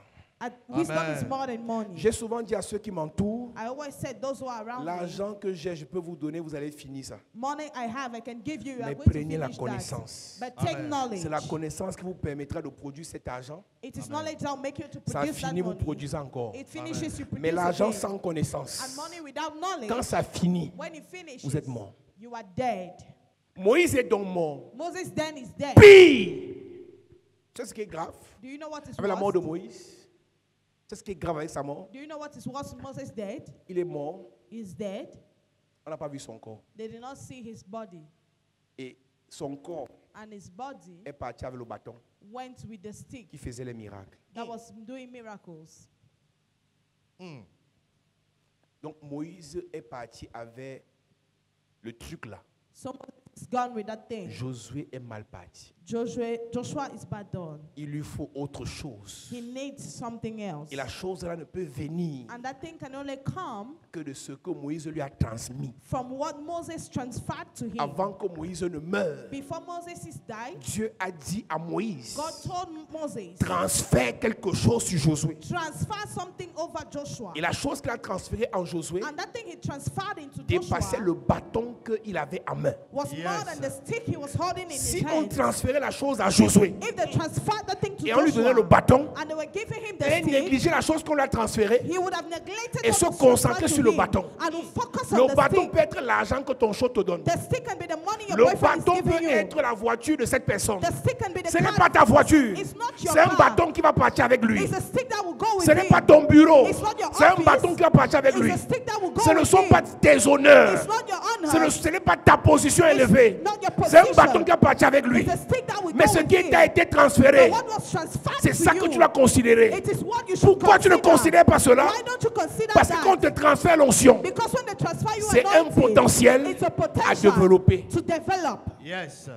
And wisdom Amen. is more than money. J'ai souvent dit à ceux qui m'entourent, I always said those who are around me, l'argent que j'ai, je peux vous donner, vous allez finir ça. money I have, I can give you. You are Mais going to prenez la finish connaissance. that. But take Amen. knowledge. C'est la connaissance qui vous permettra de produire cet argent. It is knowledge that will make you to Ça produce that finit, vous money. produisez encore. It finishes, you produce Mais l'argent again. sans connaissance, And money without knowledge, quand ça finit, when it finishes, vous êtes mort. you are dead. Moïse est donc mort. Moses then is dead. Pire. C'est ce qui est grave Do you know what is avec la mort de worse? Moïse. C'est ce qui est grave avec sa mort. Do you know what is worse? Moses dead. Il est mort. He's dead. On n'a pas vu son corps. They did not see his body. Et son corps And his body est parti avec le bâton went with the stick qui faisait les miracles. that was doing miracles. Donc Moïse est parti avec le truc là. So Moses is gone with that thing. Josué est mal parti. Joshua is bad done. Il lui faut autre chose. He needs something else. Et la chose là ne peut venir And that thing can only come que de ce que Moïse lui a transmis. from what Moses transferred to him. Avant que Moïse ne meure, Before Moses is died, Dieu a dit à Moïse, God told Moses, transfère quelque chose sur Josué. transfer something over Joshua. Et la chose qu'il a transférée en Josué And that thing he transferred into dépassait Joshua le bâton qu'il avait en main. was more Yes. than the stick he was holding in Si his on hand. transférait la chose à Josué If they transferred the thing to et on lui donnait Joshua le bâton and they were giving him the et stick, négligeait la chose qu'on lui a transférée, he would have neglected et what se was concentrer transferred sur to le him bâton. and would focus on le the bâton stick. peut être l'argent que ton show te donne. The stick can be the money your Le boyfriend is bâton giving peut you. être la voiture de cette personne. The stick can be the Ce n'est car. pas ta voiture. It's not your C'est un car. bâton qui va partir avec lui. It's a stick that will go with Ce n'est him. pas ton bureau. It's not your C'est un office. bâton qui va partir avec It's lui. a stick that will go Ce ne with sont him. pas tes honneurs. It's not your honor. Ce n'est pas ta position élevée. not your C'est un position. bâton qui va partir avec lui. It's a stick that will Mais go ce with qui him. t'a été But transféré, what was transferred c'est to ça que you, tu dois considérer. it is what you should Pourquoi tu ne consider. considères pas cela? Why don't you consider Parce that? que quand on te transfère l'onction, Because when they transfer you c'est un anointing, potentiel it's a à potential développer. to develop. Yes.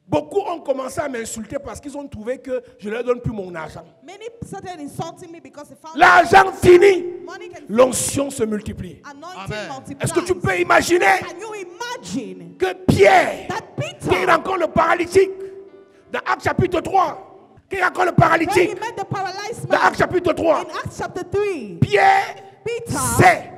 Beaucoup ont commencé à m'insulter parce qu'ils ont trouvé que je ne leur donne plus mon argent. Many started insulting me because they found L'argent fini, money can l'onction se multiplie. anointing Amen. multiplies. Est-ce que tu peux imaginer Can you imagine que Pierre, that qui Peter, rencontre le paralytique, dans Actes chapitre 3, qui rencontre le when he paralytique, met the paralyzed dans man Actes chapitre 3, in Acts chapter 3, Pierre Peter sait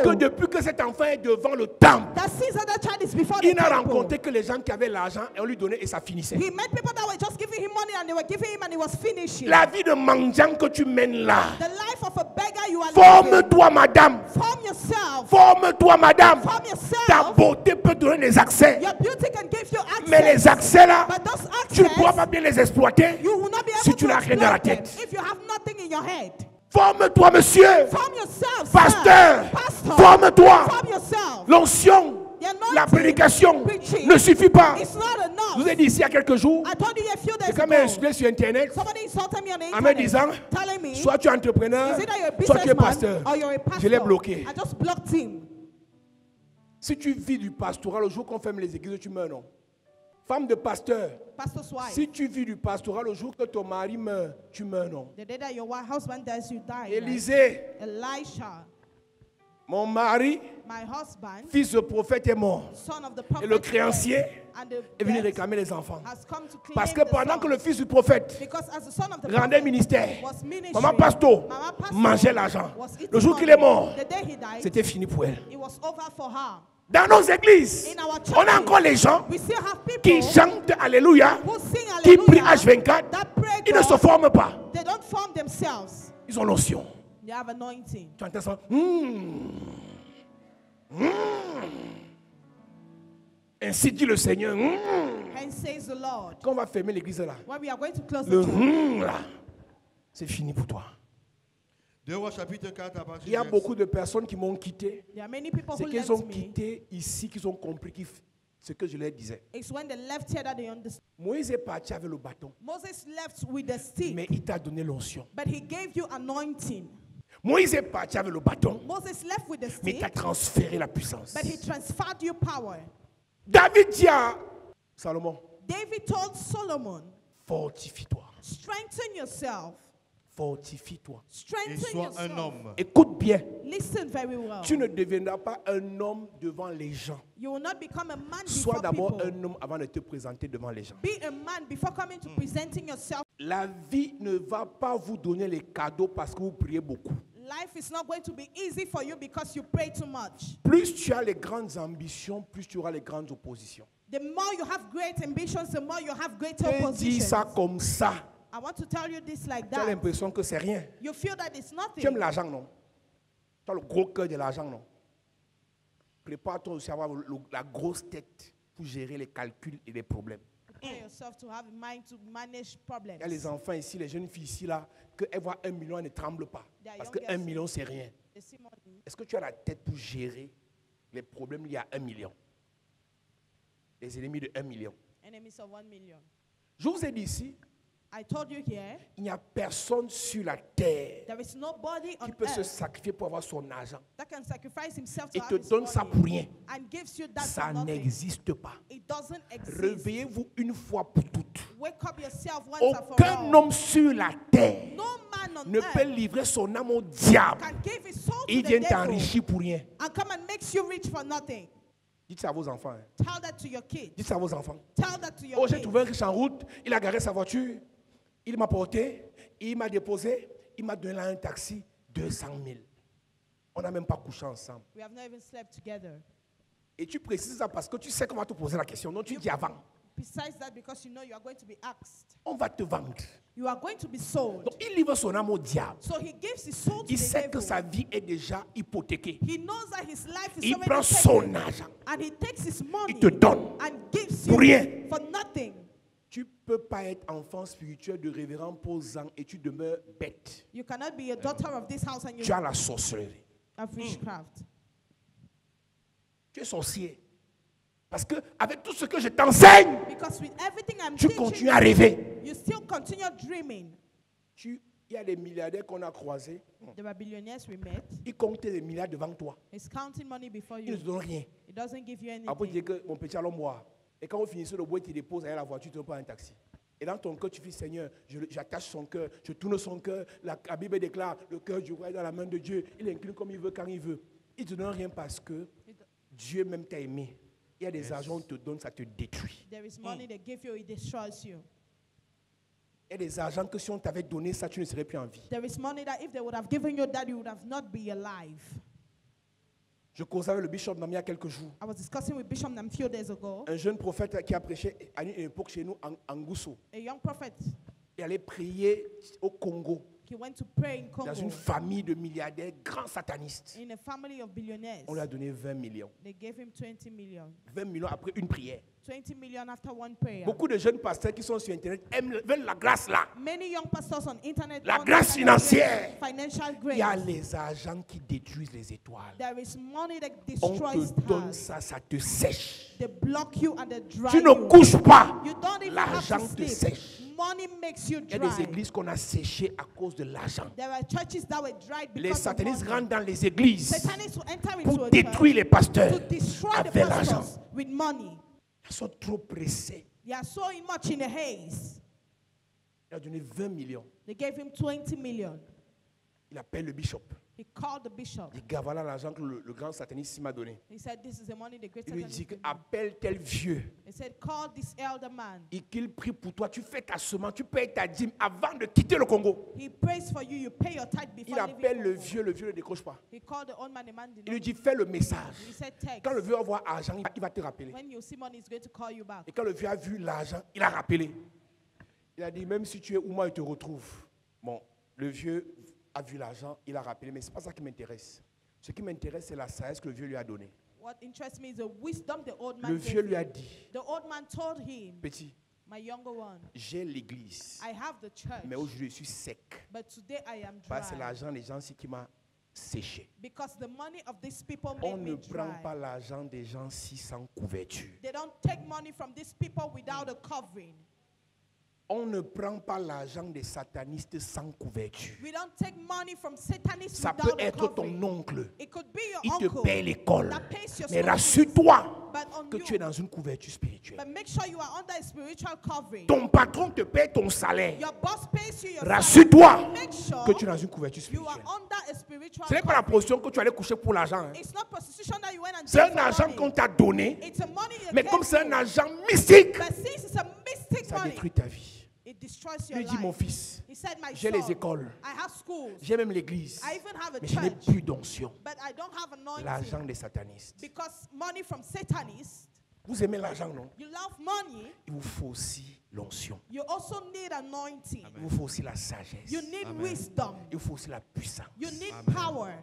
que knew depuis que cet enfant est devant le temple, that since that child is before the il n'a temple, rencontré que les gens qui avaient l'argent et on lui donnait et ça finissait. he met people that were just giving him money and they were giving him and he was finishing. La vie de mendiant que tu mènes là, The life of a beggar you are living. forme-toi madame, Form yourself. forme-toi madame. Form Ta yourself. beauté peut donner des accès, Your beauty can give you access. mais les accès là, But those tu ne pourras access, pas bien les exploiter. you will not be si able tu to n'as rien dans la exploit them tête. if you have nothing in your head. Forme-toi monsieur, Form yourself, pasteur, sir. Pastor. forme-toi. Form yourself. L'onction, The anointing, la prédication preaching, ne suffit pas. it's not Je vous enough. ai dit ici il y a quelques jours, I told you a few days j'ai quand même ago. insulté sur internet Somebody insulted me on the en me internet, disant, telling me, soit tu es entrepreneur, is it that you're a soit tu es pasteur. businessman or you're a pastor? Je l'ai bloqué. I just blocked him. Si tu vis du pastorat, le jour qu'on ferme les églises, tu meurs, non? Femme de pasteur, Pastor's wife. si tu vis du pastorat, le jour que ton mari meurt, tu meurs, non? The day that your husband dies, you die. right? Élisée, Elisha, mon mari, my husband, fils de prophète, est mort. son of the Et prophet, le créancier and the est venu debt réclamer les enfants. has come to claim Parce que the pendant son. que le fils du prophète Because as the son of the rendait prophet ministère, was ministry, maman Pasto Mama Pastor mangeait l'argent. was eating Le jour money. qu'il est mort, The day he died, c'était fini pour elle. it was over for her. Dans nos églises, In our on a churches, encore les gens we still have people qui chantent Alléluia, who sing qui prient hallelujah, H24. that pray Ils ne se God. forment pas. They don't form themselves. Ils ont l'onction. They have anointing. Tu entends ça? Ainsi dit le Seigneur. And says the Lord. Quand on va fermer l'église là, When we are going to close le the church, là, c'est fini pour toi. 2 Rois chapitre 4 à partir Il y a du beaucoup de personnes qui m'ont quitté. there are many people C'est who qu'ils left ont me. quitté ici qu'ils ont compris ce que je leur disais. It's when they left here that they understood. Moïse est parti avec le bâton, Moses left with the stick, mais il t'a donné l'onction. but he gave you anointing. Moïse est parti avec le bâton, Moses left with the mais il stick, t'a transféré la puissance. but he transferred you power. David dit à Salomon, David told Solomon, fortifie-toi, strengthen yourself. fortifie-toi. Et Strengthen sois un yourself. homme. Écoute bien, Listen very well. tu ne deviendras pas un homme devant les gens. You will not become a man Sois before d'abord people. un homme avant de te présenter devant les gens. Be a man before coming to presenting yourself. La vie ne va pas vous donner les cadeaux parce que vous priez beaucoup. Life is not going to be easy for you because you pray too much. Plus tu as les grandes ambitions, plus tu auras les grandes oppositions. The more you have great ambitions, the more you have greater Je dis opposition. ça comme ça. I want to tell you this like Tu as that. l'impression que c'est rien. You feel that it's Tu nothing. aimes l'argent, non? Tu as le gros cœur de l'argent, non? Prépare-toi aussi à avoir la grosse tête pour gérer les calculs et les problèmes. Prepare yourself to have a mind to manage problems. Il y a les enfants ici, les jeunes filles ici, là, qu'elles voient 1 million, elles ne tremblent pas. Parce que 1 million, c'est rien. They see money. Est-ce que tu as la tête pour gérer les problèmes liés à 1 million? Les ennemis de 1 million. Enemies of 1 million. Je vous ai dit ici, I told you here, il n'y a personne sur la terre there is nobody on qui peut se earth sacrifier pour avoir son argent that can sacrifice himself to et have te his donne ça money pour rien. and gives you that Ça for nothing. n'existe pas. It doesn't exist. Réveillez-vous une fois pour toutes. Wake up yourself once and for Aucun all. homme sur la terre No man on ne peut earth livrer son âme au diable. can give his soul Il to the vient devil t'enrichir pour rien. and come and makes you rich for nothing. Dites ça à vos enfants. Hein. Tell that to your kids. Dites ça à vos enfants. Tell that to your Oh, j'ai kids. trouvé un riche en route. Il a garé sa voiture. Il m'a porté. Il m'a déposé. Il m'a donné là un taxi. 200 000. On n'a même pas couché ensemble. We have not even slept together. Et tu précises ça parce que tu sais qu'on va te poser la question. Non, tu dis avant. Besides that, because you know you are going to be asked, On va te vendre. you are going to be sold. Donc, il livre son âme au diable. So he gives his soul to Il the sait que devil. sa vie est déjà hypothéquée. He knows that his life is Il already prend son taken, argent. and he takes his money Il te donne. and gives Pour you rien. for nothing. Tu ne peux pas être enfant spirituel de révérend posant et tu demeures bête. You cannot be a daughter of this house and you Tu as la sorcellerie. have witchcraft. Tu es sorcier. Parce que avec tout ce que je t'enseigne, Because with everything I'm tu teaching continues à rêver. you still continue dreaming. Il y a des milliardaires qu'on a croisés. There were billionaires we met. Ils comptaient les milliards devant toi. He's counting money before Ils ne you. te donnent rien. It doesn't give you Après, tu anything. dis que mon petit allons boire. Et quand on finit sur le bois, tu déposes derrière la voiture, tu ne prends pas un taxi. Et dans ton cœur, tu dis, Seigneur, j'attache son cœur, je tourne son cœur. La Bible déclare, le cœur du roi est dans la main de Dieu. Il incline comme il veut, quand il veut. Il ne te donne rien parce que Dieu même t'a aimé. Il y a des argents qu'on te donne, ça te détruit. There is money they give you, it destroys you. Il y a des argents que si on t'avait donné ça, tu ne serais plus en vie. There is money that if they would have given you that, you would have not be alive. Je causais avec le bishop Nami il y a quelques jours. I was discussing with Bishop Nam few days ago. Un jeune prophète qui a prêché à une époque chez nous en Gousso. A young prophet, Il allait prier au Congo, he went to pray in dans une Congo famille de milliardaires, grands satanistes. in a family of billionaires. On lui a donné 20 millions. They gave him 20 million. 20 millions après une prière. 20 million after one prayer. Beaucoup de jeunes pasteurs qui sont sur Internet veulent la grâce là. Many young pastors on internet La want grâce that kind of financière. grace, financial Il y a grace. les agents qui détruisent les étoiles. There is money that On destroys te donne stars. ça, ça te sèche. They block you and they dry Tu ne you. couches pas. You don't even have L'argent to te sleep. sèche. Money makes you Il y a des dry. églises qu'on a séchées à cause de l'argent. There are churches that were dried Les because of satanistes money. rentrent dans les églises Satanists will enter pour into a détruire les church pasteurs to destroy the avec l'argent. pastors with money. Ils sont trop pressés. They are so much in a haze. Il a donné 20 millions. They gave him 20 million. Il appelle le bishop. He called the bishop. Il dit, gars, voilà l'argent que le grand sataniste m'a donné. He said, this is the money the great Il lui Satanist dit, gave me. appelle tel vieux. He said, call this elder man. Et qu'il prie pour toi. Tu fais ta semence, tu payes ta dîme avant de quitter le Congo. He prays for you. You pay your tithe Il before leaving appelle le Congo. vieux ne décroche pas. He called the old man. The man did Il lui not. dit, fais le message. He said, text. Quand le vieux va voir argent, il va te rappeler. When you see money, he's going to call you back. Et quand le vieux a vu l'argent, il a rappelé. Il a dit, même si tu es où moi, il te retrouve. Bon, le vieux a vu l'argent, il a rappelé, mais ce n'est pas ça qui m'intéresse. Ce qui m'intéresse, c'est la sagesse que le vieux lui a donnée. What interests me is the wisdom the old man Le gave vieux him. lui a dit, The old man told him, petit, my younger one, j'ai l'église, I have the church, mais aujourd'hui je suis sec. but today I am Parce que c'est dry. l'argent des gens ici qui m'a séché. Because the money of these people On made ne me prend dry. pas l'argent des gens ici sans couverture. They don't take money from these people without a covering. On ne prend pas l'argent des satanistes sans couverture. We don't take money from Satanists Ça peut without a être covering. ton oncle. It could be your Il te uncle paye l'école. that pays your Mais school rassure-toi fees, but on que you. tu es dans une couverture spirituelle. But make sure you are under a spiritual covering. Ton patron te paye ton salaire. Your boss pays you your Rassure-toi salary. Make sure que tu es dans une couverture you are spirituelle. under a spiritual Ce n'est pas la covering. position que tu allais coucher pour l'argent. hein. It's not prostitution that you went and C'est did un for argent money. qu'on t'a donné, It's a money you mais gave comme c'est un you. argent mystique, But since it's a mystic ça money, détruit ta vie. it destroys Il your lui dit, mon life. fils, He said, my j'ai son, les écoles, I have schools, j'ai même l'église, I even have a mais je n'ai church, plus d'onction. but I don't have anointing. L'argent des satanistes. Because money from Satanists, Vous aimez l'argent, non? you love money, Il vous faut aussi l'onction. you also need anointing. Il vous faut aussi la sagesse. You need Amen. wisdom. Il vous faut aussi la puissance. You need Amen. power.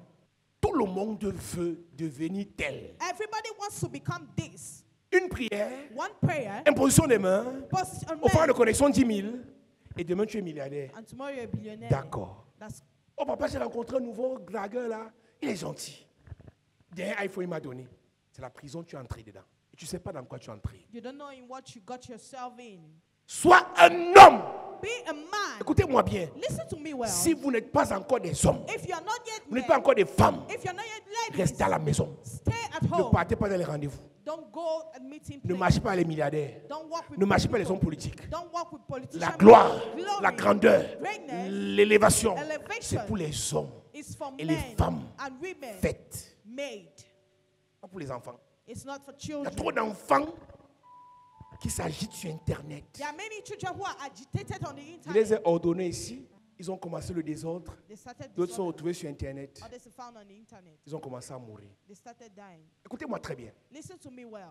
Tout le monde veut devenir tel. Everybody wants to become this. Une prière, One prayer, imposition des mains, post a offrande de man, connexion 10 000, et demain tu es milliardaire. and tomorrow you're a billionaire. D'accord. That's Oh papa, j'ai rencontré un nouveau dragueur là. Il est gentil. Dernier iPhone il m'a donné. C'est la prison, tu es entré dedans. Et tu ne sais pas dans quoi tu es entré. you don't know in what you got yourself in. Sois un homme. Be a man. Écoutez-moi bien. Listen to me well. Si vous n'êtes pas encore des hommes, If you are not yet vous n'êtes men, pas encore des femmes, if you are not yet ladies, restez à la maison. stay at Ne home. partez pas dans les rendez-vous. Don't go and meeting Ne places. marchez pas avec les milliardaires. Don't walk with Ne marchez pas people. les hommes politiques. Don't walk with politicians. La gloire, Glory, la grandeur, greatness, l'élévation, elevation c'est pour les hommes is for et les men femmes and women faites, made. pas pour les enfants. It's not for Il y a children. trop d'enfants qui s'agitent sur Internet. There are many children who are agitated on the Je les internet. ai ordonnés ici. Ils ont commencé le désordre. They started D'autres sont disorder. retrouvés sur Internet. Others are found on the internet. Ils ont commencé à mourir. They started dying. Écoutez-moi très bien. Listen to me well.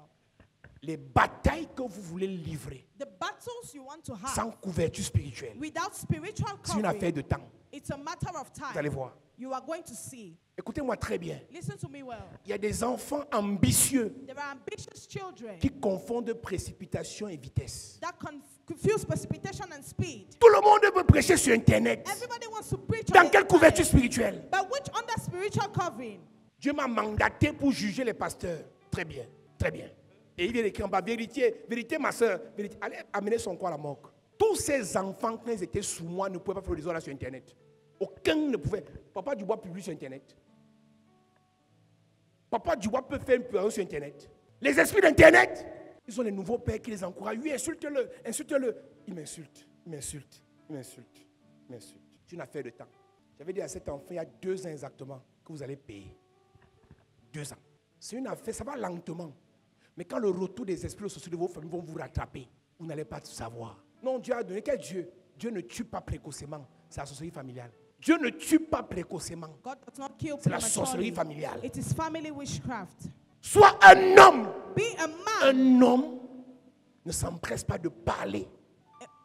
Les batailles que vous voulez livrer The battles you want to have sans couverture spirituelle, without spiritual c'est une affaire covering, de temps. it's a matter of Vous allez time. voir. You are going to see. Écoutez-moi très bien. Listen to me well. Il y a des enfants ambitieux There are ambitious children qui confondent précipitation et vitesse. that confuse precipitation and speed. Tout le monde veut prêcher sur Internet. Everybody wants to preach on Dans the quelle couverture internet, spirituelle? but which under spiritual covering? Dieu m'a mandaté pour juger les pasteurs. Très bien, très bien. Et il vient écrire en bas, vérité, vérité ma soeur, vérité. Allez amener son corps à la morgue. Tous ces enfants, quand ils étaient sous moi, ne pouvaient pas faire le désordre sur Internet. Aucun ne pouvait. Papa Dubois publie sur Internet. Papa Dubois peut faire une publication sur Internet. Les esprits d'Internet, ils sont les nouveaux pères qui les encouragent. Oui, insulte-le, insulte-le. Il m'insulte, il m'insulte, il m'insulte, il m'insulte. C'est une affaire de temps. J'avais dit à cet enfant il y a 2 ans exactement que vous allez payer. 2 ans. C'est une affaire, ça va lentement. Mais quand le retour des esprits sociaux de vos familles vont vous rattraper, vous n'allez pas tout savoir. Non, Dieu a donné. Quel Dieu? Dieu ne tue pas précocement. C'est la sorcellerie familiale. Dieu ne tue pas précocement. God does not kill C'est la sorcellerie prematurely. familiale. It is family witchcraft. Sois un homme. Be a man. Un homme ne s'empresse pas de parler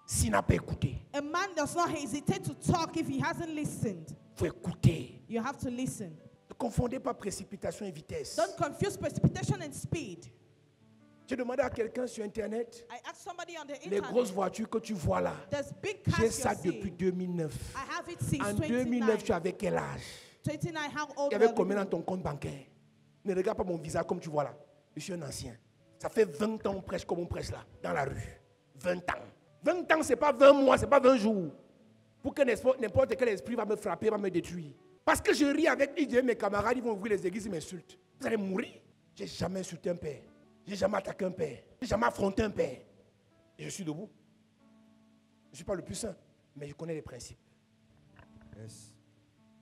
s'il n'a pas écouté. A man does not hesitate to talk if he hasn't listened. Il faut écouter. You have to listen. Ne confondez pas précipitation et vitesse. Don't confuse precipitation and speed. J'ai demandé à quelqu'un sur Internet, I asked somebody on the les grosses internet. voitures que tu vois là, There's big j'ai cars ça you're depuis seeing. 2009. I have it since En 2009, tu 29. avais quel âge? 29, how old Il y avait were combien you? dans ton compte bancaire? Ne regarde pas mon visage comme tu vois là. Je suis un ancien. Ça fait 20 ans qu'on prêche comme on prêche là, dans la rue. 20 ans. 20 ans, ce n'est pas 20 mois, ce n'est pas 20 jours. Pour que n'importe quel esprit va me frapper, va me détruire. Parce que je ris avec mes camarades, ils vont ouvrir les églises, ils m'insultent. Vous allez mourir. Je n'ai jamais insulté un père. Je n'ai jamais attaqué un père. Je n'ai jamais affronté un père. Et je suis debout. Je ne suis pas le plus saint, mais je connais les principes. Yes.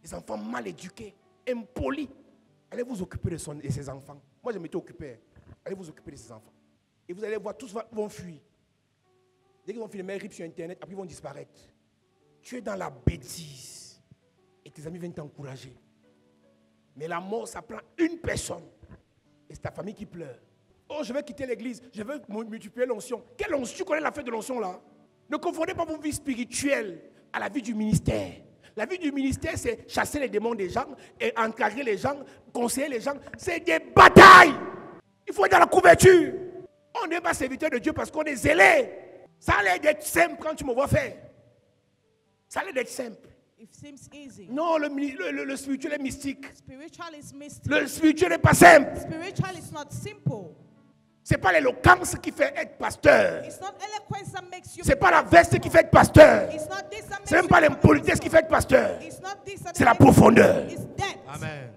Les enfants mal éduqués, impolis. Allez vous occuper de ses enfants. Moi, je m'étais occupé. Allez vous occuper de ses enfants. Et vous allez voir, tous vont fuir. Dès qu'ils vont filmer RIP sur Internet, après ils vont disparaître. Tu es dans la bêtise. Et tes amis viennent t'encourager. Mais la mort, ça prend une personne. Et c'est ta famille qui pleure. Oh, je vais quitter l'église. Je veux multiplier l'onction. Quelle onction? Tu connais la fête de l'onction là? Ne confondez pas vos vies spirituelles à la vie du ministère. La vie du ministère, c'est chasser les démons des gens, et encadrer les gens, conseiller les gens. C'est des batailles. Il faut être dans la couverture. On n'est pas serviteur de Dieu parce qu'on est zélé. Ça a l'air d'être simple quand tu me vois faire. Ça a l'air d'être simple. It seems easy. Non, le spirituel est mystique. Spiritual is mystic. Le spirituel n'est pas simple. Spiritual is not simple. Ce n'est pas l'éloquence qui fait être pasteur. It's not eloquence that makes you. Ce n'est pas la veste qui fait être pasteur. It's not this that makes Ce n'est même you pas become a l'impolitesse qui pastor. fait être pasteur. It's not this that C'est la makes you- profondeur. It's depth. Amen.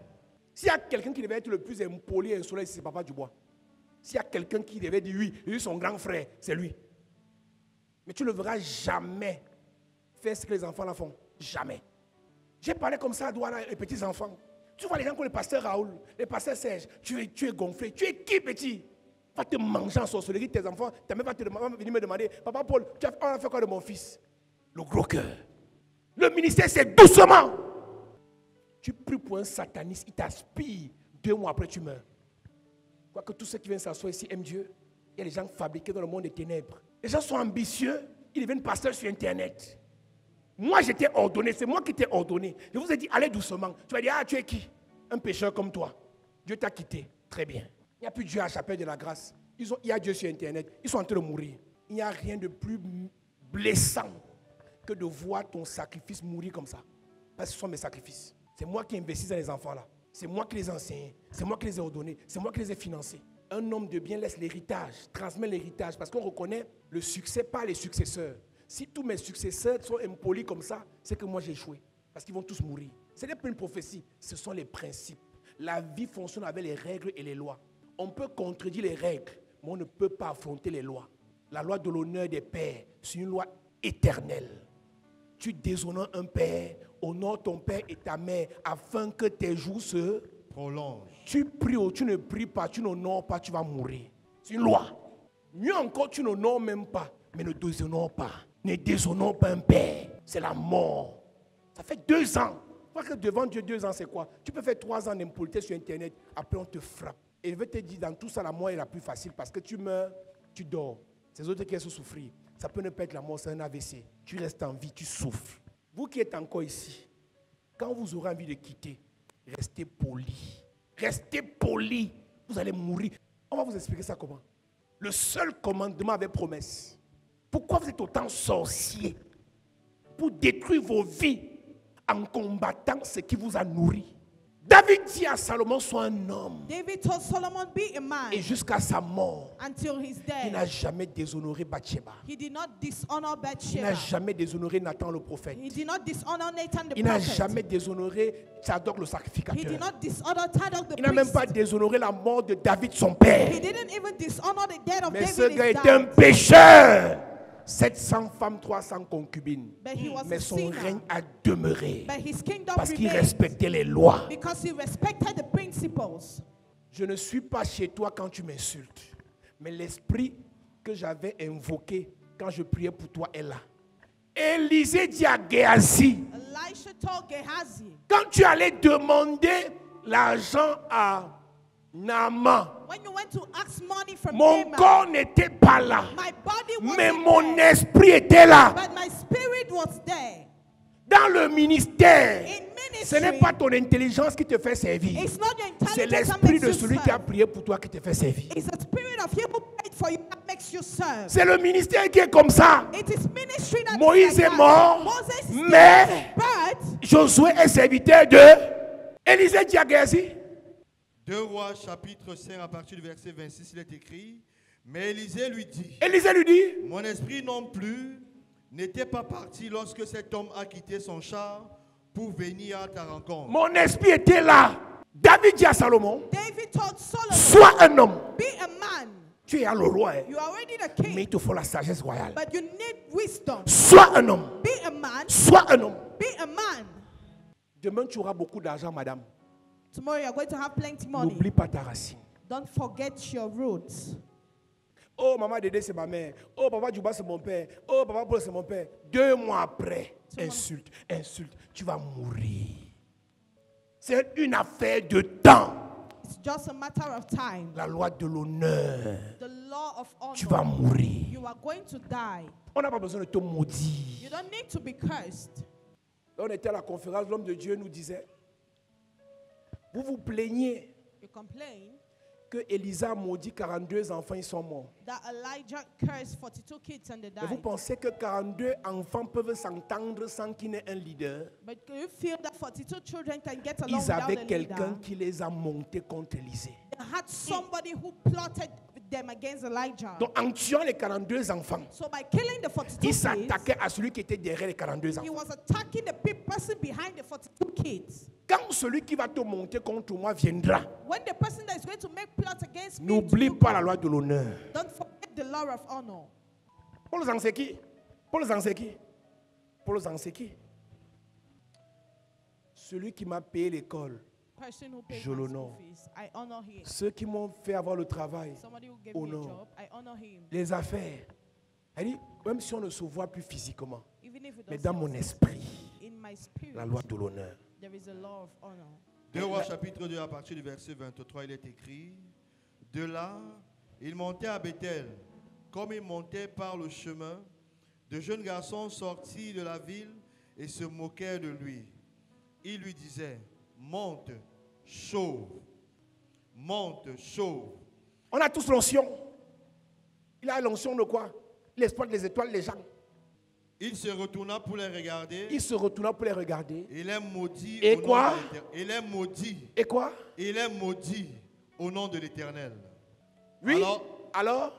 S'il y a quelqu'un qui devait être le plus impoli et insolent, c'est Papa Dubois. S'il y a quelqu'un qui devait dire oui, lui son grand frère, c'est lui. Mais tu ne le verras jamais faire ce que les enfants là font. Jamais. J'ai parlé comme ça à Douala, les petits enfants. Tu vois les gens comme le pasteur Raoul, le pasteur Serge, tu es gonflé. Tu es qui, petit? Va te manger en sorcellerie, tes enfants. Ta mère va venir me demander, Papa Paul, on a fait quoi de mon fils? Le gros cœur. Le ministère, c'est doucement. Tu pries pour un sataniste, il t'aspire. 2 mois après, tu meurs. Quoique tous ceux qui viennent s'asseoir ici aiment Dieu. Il y a des gens fabriqués dans le monde des ténèbres. Les gens sont ambitieux, ils deviennent pasteurs sur Internet. Moi, j'étais ordonné, c'est moi qui t'ai ordonné. Je vous ai dit, allez doucement. Tu vas dire, ah, tu es qui? Un pécheur comme toi. Dieu t'a quitté. Très bien. Il n'y a plus Dieu à la chapelle de la grâce. Il y a Dieu sur Internet. Ils sont en train de mourir. Il n'y a rien de plus blessant que de voir ton sacrifice mourir comme ça. Parce que ce sont mes sacrifices. C'est moi qui investis dans les enfants là. C'est moi qui les ai enseignés. C'est moi qui les ai ordonnés. C'est moi qui les ai financés. Un homme de bien laisse l'héritage, transmet l'héritage, parce qu'on reconnaît le succès par les successeurs. Si tous mes successeurs sont impolis comme ça, c'est que moi j'ai échoué, parce qu'ils vont tous mourir. Ce n'est pas une prophétie, ce sont les principes. La vie fonctionne avec les règles et les lois. On peut contredire les règles, mais on ne peut pas affronter les lois. La loi de l'honneur des pères, c'est une loi éternelle. Tu déshonores un père, honore ton père et ta mère, afin que tes jours se prolonge. Tu pries ou tu ne pries pas, tu n'honores pas, tu vas mourir. C'est une loi. Mieux encore, tu n'honores même pas, mais ne déshonore pas. Ne déshonore pas un père, c'est la mort. Ça fait 2 ans. Que devant Dieu, 2 ans, c'est quoi? Tu peux faire 3 ans d'impolitesse sur Internet, après on te frappe. Et je vais te dire, dans tout ça, la mort est la plus facile parce que tu meurs, tu dors. Ces autres qui restent souffrir. Ça peut ne pas être la mort, c'est un AVC. Tu restes en vie, tu souffres. Vous qui êtes encore ici, quand vous aurez envie de quitter, restez poli. Restez poli. Vous allez mourir. On va vous expliquer ça comment. Le seul commandement avec promesse. Pourquoi vous êtes autant sorciers? Pour détruire vos vies en combattant ce qui vous a nourri. David dit à Salomon, sois un homme. David told Solomon, be a man. Et jusqu'à sa mort, Until his il n'a death, jamais déshonoré Bathsheba. he did not dishonor Il n'a Bathsheba. jamais déshonoré Nathan le prophète. He did not dishonor Nathan the Il n'a prophet. jamais déshonoré Tsadok le He did sacrificateur. not dishonor Zadok the Il n'a même priest. pas déshonoré la mort de David son père. He didn't even dishonor the death of Mais David. ce gars his était un dad. pécheur. 700 femmes, 300 concubines. But he was Mais a son sinner. règne a demeuré. But his kingdom Parce qu'il remained respectait les lois. because he respected the principles. Je ne suis pas chez toi quand tu m'insultes. Mais l'esprit que j'avais invoqué quand je priais pour toi est là. Élisée dit à Géasi, Elisha told Gehazi, quand tu allais demander l'argent à Naaman, when you went to ask money from mon Naaman, corps n'était pas là. my body Mais wasn't mon there, esprit était là. but my spirit was there. Dans le ministère, In ce n'est ministry, pas ton intelligence qui te fait servir. it's not your C'est intelligence that l'esprit makes de you celui qui a serve. prié pour toi qui te fait servir. It's the spirit of him who prayed for you that makes you serve. C'est le ministère qui est comme ça. It is ministry that Moïse is like est that. mort, Moses is mais dead, but Josué est serviteur de Élisée dit à Géasi. 2 Rois chapitre 5 à partir du verset 26, il est écrit, mais Élisée lui dit, Élisée lui dit, mon esprit non plus n'était pas parti lorsque cet homme a quitté son char pour venir à ta rencontre. mon esprit était là. David dit à Salomon, David told Solomon, sois un homme. be a man. Tu es à le roi, hein, You are already the mais il king, te faut la sagesse royale. but you need wisdom. Sois un homme. Be a man. Sois un homme. Be a man. Demain, tu auras beaucoup d'argent, madame. Tomorrow you are going to have plenty money. N'oublie pas ta racine. Don't forget your roots. Oh, maman Dédé, c'est ma mère. Oh, papa Djouba, c'est mon père. Oh, papa Paul, c'est mon père. 2 mois après, insulte, insulte. Tu vas mourir. C'est une affaire de temps. It's just a matter of time. La loi de l'honneur. The law of Tu vas honor. mourir. You are going to die. On n'a pas besoin de te maudire. You don't need to be cursed. On était à la conférence, l'homme de Dieu nous disait, vous vous plaignez You complain que Élisa a maudit 42 enfants, ils sont morts. that Elijah cursed 42 kids and they Et vous died. pensez que 42 enfants peuvent s'entendre sans qu'il n'ait un leader? But do you feel that 42 children can get along Ils without a avaient leader? quelqu'un qui les a montés contre Élisée. They had somebody who plotted them against Elijah. Donc en tuant les 42 enfants, So by killing the 42 il kids, s'attaquait à celui qui était derrière les 42 he enfants. was attacking the person behind the 42 kids. Quand celui qui va te monter contre moi viendra, When the person that is going to make plots against me, n'oublie pas la loi de l'honneur. don't forget the law of honor. Paul Zanseki, Paul Zanseki, Paul Zanseki. Celui qui m'a payé l'école, Person who paid Je my l'honore. school fees, I honor him. ceux qui m'ont fait avoir le travail, Somebody who gave me a Honor. job, I honor him. les affaires. Elle dit, même si on ne se voit plus physiquement, Even if it mais doesn't dans mon exist, esprit, in my spirit, la loi de l'honneur. there is a law of honor. 2 Rois chapitre 2 à partir du verset 23, il est écrit, de là, il montait à Bethel. Comme il montait par le chemin, de jeunes garçons sortis de la ville et se moquaient de lui. Ils lui disaient, monte, chauve, monte, chauve. On a tous l'onction. Il a l'onction de quoi? Il exploite les étoiles, les gens. Il se retourna pour les regarder. Il se retourna pour les regarder. Il est maudit. Et au nom quoi? de l'Éternel. Il est maudit. Et quoi? Il est maudit au nom de l'Éternel. Oui. Alors,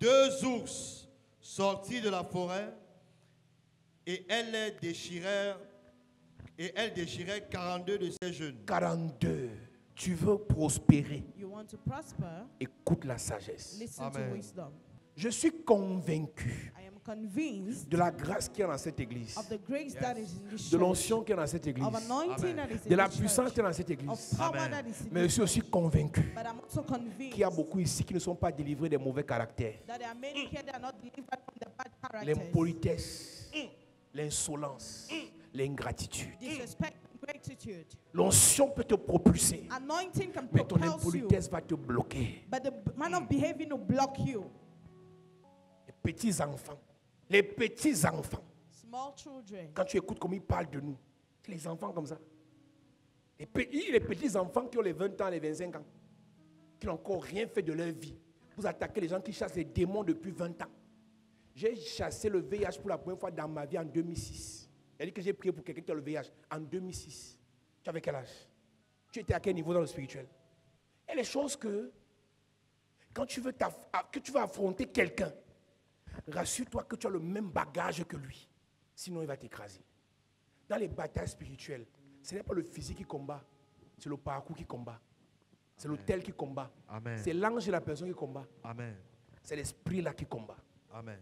2 ours sortis de la forêt et elles déchirèrent 42 de ces jeunes. 42. Tu veux prospérer. You want to prosper? Écoute la sagesse. Listen Amen. to wisdom. Je suis convaincu I am convinced de la grâce qui est dans cette église, of the grace that is in this de church, l'onction qui est dans cette église, of anointing that is de in la this puissance church, qui est dans cette of église. power Amen. that is in Mais je this suis aussi convaincu But I'm also convinced qu'il y a beaucoup ici qui ne sont pas délivrés des mauvais caractères. that there are many here that are not delivered from the bad characters, L'impolitesse, l'insolence, l'ingratitude. disrespect, and gratitude. L'onction peut te propulser, Anointing can mais ton propel you, impolitesse va te bloquer. but the man of behavior will block you. Les petits enfants, Small children. quand tu écoutes comme ils parlent de nous, les enfants comme ça, les petits enfants qui ont les 20 ans, les 25 ans, qui n'ont encore rien fait de leur vie. Vous attaquez les gens qui chassent les démons depuis 20 ans. J'ai chassé le VIH pour la première fois dans ma vie en 2006. C'est-à-dire que j'ai prié pour quelqu'un qui a le VIH en 2006. Tu avais quel âge? Tu étais à quel niveau dans le spirituel? Et les choses que, quand tu veux affronter quelqu'un, rassure-toi que tu as le même bagage que lui. Sinon, il va t'écraser. Dans les batailles spirituelles, ce n'est pas le physique qui combat, c'est le parcours qui combat. C'est l'autel qui combat. Amen. C'est l'ange et la personne qui combat. Amen. C'est l'esprit là qui combat. Amen.